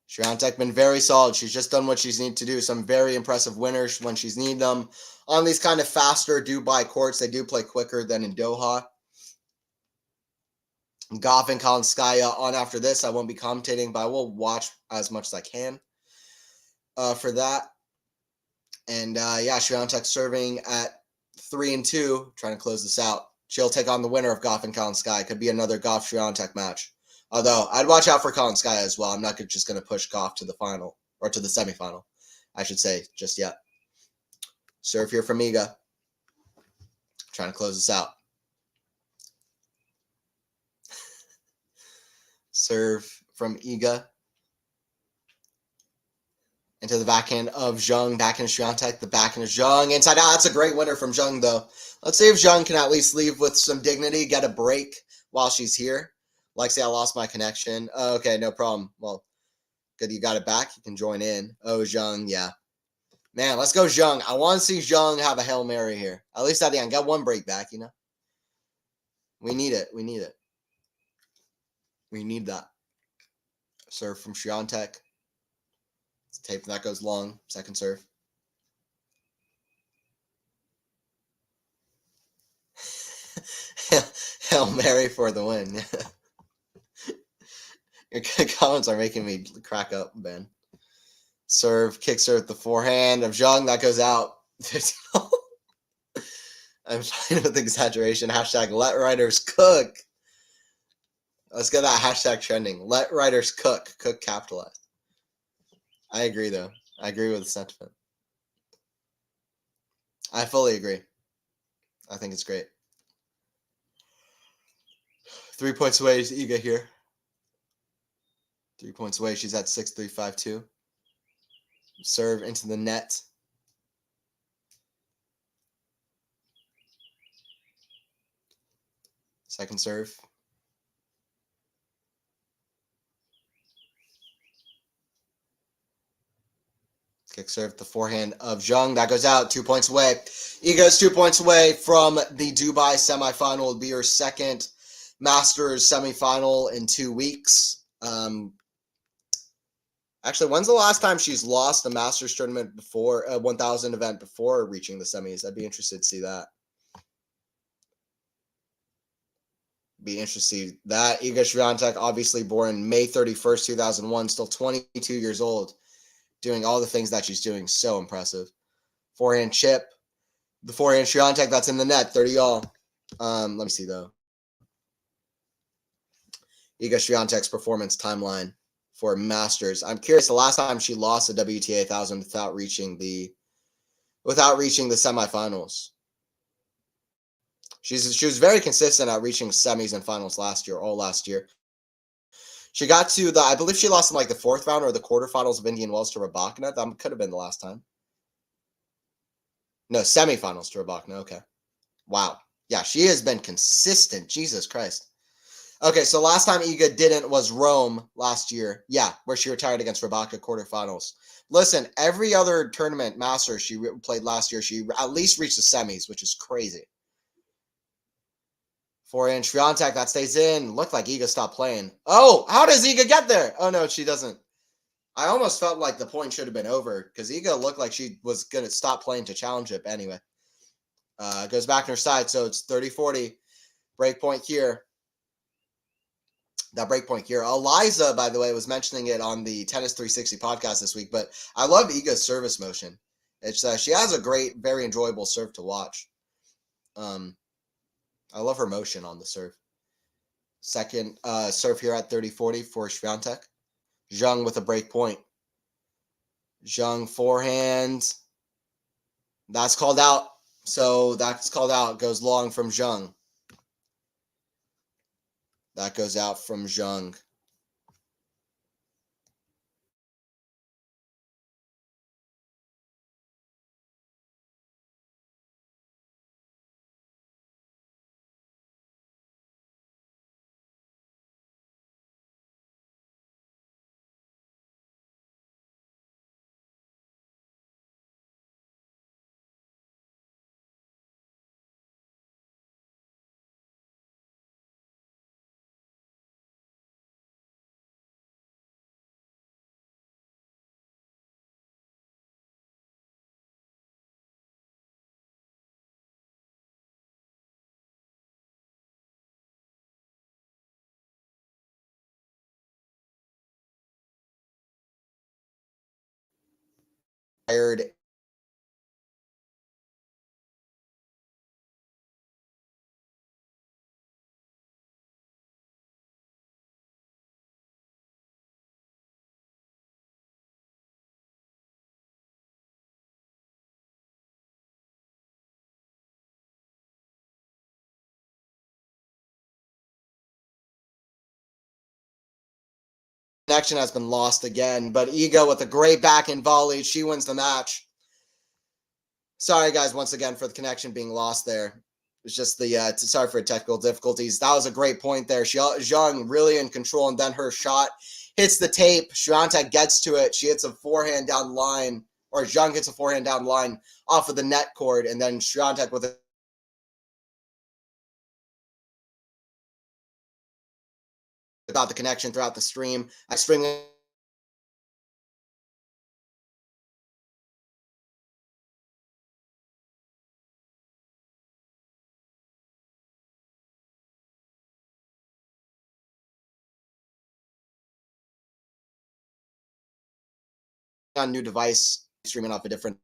Swiatek been very solid. She's just done what she's needed to do. Some very impressive winners when she's needed them. On these kind of faster Dubai courts, they do play quicker than in Doha. Goff and Kalinskaya on after this. I won't be commentating, but I will watch as much as I can for that. And, Swiatek serving at 3-2, trying to close this out. She'll take on the winner of Goff and Kalinskaya. Could be another Goff-Swiatek match. Although, I'd watch out for Kalinskaya as well. I'm not just going to push Goff to the final, or to the semifinal, I should say, just yet. Serve here from Iga. Trying to close this out. Serve from Iga. Into the backhand of Zheng. Backhand of Swiatek. The backhand of Zheng. Inside out. That's a great winner from Zheng, though. Let's see if Zheng can at least leave with some dignity, get a break while she's here. Like, say I lost my connection. Oh, okay, no problem. Well, good you got it back. You can join in. Oh, Zheng, yeah. Man, let's go Zheng. I want to see Zheng have a Hail Mary here. At least at the end. Got one break back, We need it. We need that. Serve from Swiatek. Tape that goes long. Second serve. Hail Mary for the win. Your comments are making me crack up, Ben. Serve, kick serve, the forehand of Zheng. That goes out. I'm fine with exaggeration. Hashtag let writers cook. Let's get that hashtag trending. Let writers cook. Cook capitalized. I agree, though. I agree with the sentiment. I fully agree. I think it's great. 3 points away is Iga here. 3 points away. She's at 6-3, 5-2. Serve into the net. Second serve. Kick serve, the forehand of Zheng. That goes out, 2 points away. Iga's 2 points away from the Dubai semifinal. It'll be her second Masters semifinal in 2 weeks. Actually, when's the last time she's lost a Masters tournament before, a 1,000 event before reaching the semis? I'd be interested to see that. Iga Swiatek, obviously born May 31st, 2001, still 22 years old, doing all the things that she's doing. So impressive. Forehand chip. The forehand Swiatek, that's in the net, 30 all. Let me see, though. Iga Swiatek's performance timeline for Masters. I'm curious, the last time she lost the WTA 1000 without reaching the semifinals. She was very consistent at reaching semis and finals all last year. She got to I believe she lost in like the fourth round or the quarterfinals of Indian Wells to Rybakina. That could have been the last time. No, semifinals to Rybakina. Okay. Wow. Yeah, she has been consistent. Jesus Christ. Okay, so last time Iga didn't was Rome last year. Yeah, where she retired against Rybakina quarterfinals. Listen, every other tournament Masters she played last year, she at least reached the semis, which is crazy. Forehand Swiatek, that stays in. Looked like Iga stopped playing. Oh, how does Iga get there? Oh, no, she doesn't. I almost felt like the point should have been over because Iga looked like she was going to stop playing to challenge it. Anyway, goes back on her side, so it's 30-40. Break point here. That break point here. Eliza, by the way, was mentioning it on the Tennis 360 podcast this week, but I love Iga's service motion. It's she has a great, very enjoyable serve to watch. I love her motion on the serve. Second serve here at 30-40 for Swiatek. Zheng with a break point. Zheng forehand. That's called out. So that's called out. Goes long from Zheng. That goes out from Zheng. Tired. Connection has been lost again, but Iga with a great backhand volley. She wins the match. Sorry, guys, once again for the connection being lost there. It's just the sorry for technical difficulties. That was a great point there. Zheng really in control, and then her shot hits the tape. Swiatek gets to it. She hits a forehand down the line, or Zheng hits a forehand down the line off of the net cord, and then Swiatek with it. About the connection throughout the stream. Extremely on new device, streaming off a different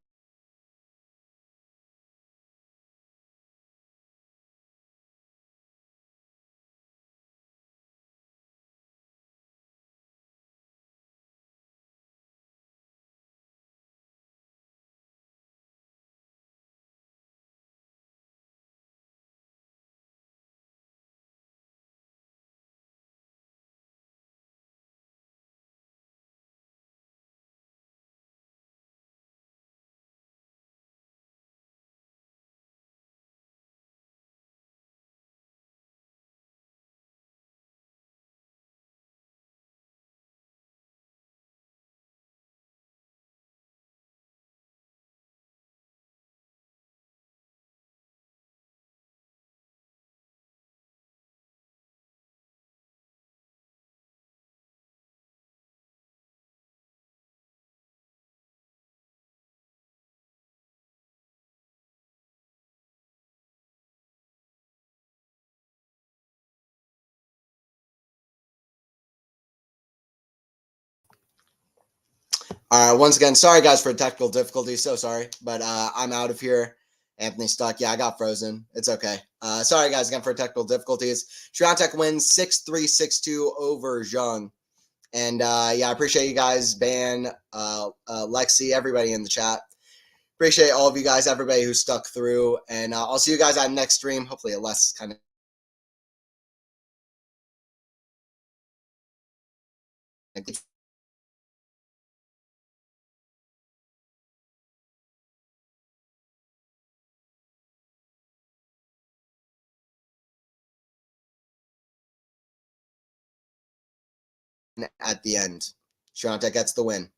All right, once again, sorry guys for technical difficulties. So sorry, but I'm out of here. Anthony stuck. Yeah, I got frozen. It's okay. Sorry guys again for technical difficulties. Swiatek wins 6-3, 6-2 over Zheng. And yeah, I appreciate you guys, Ban, Lexi, everybody in the chat. Appreciate all of you guys, everybody who stuck through. And I'll see you guys on next stream. Hopefully a less kind of at the end. Swiatek gets the win.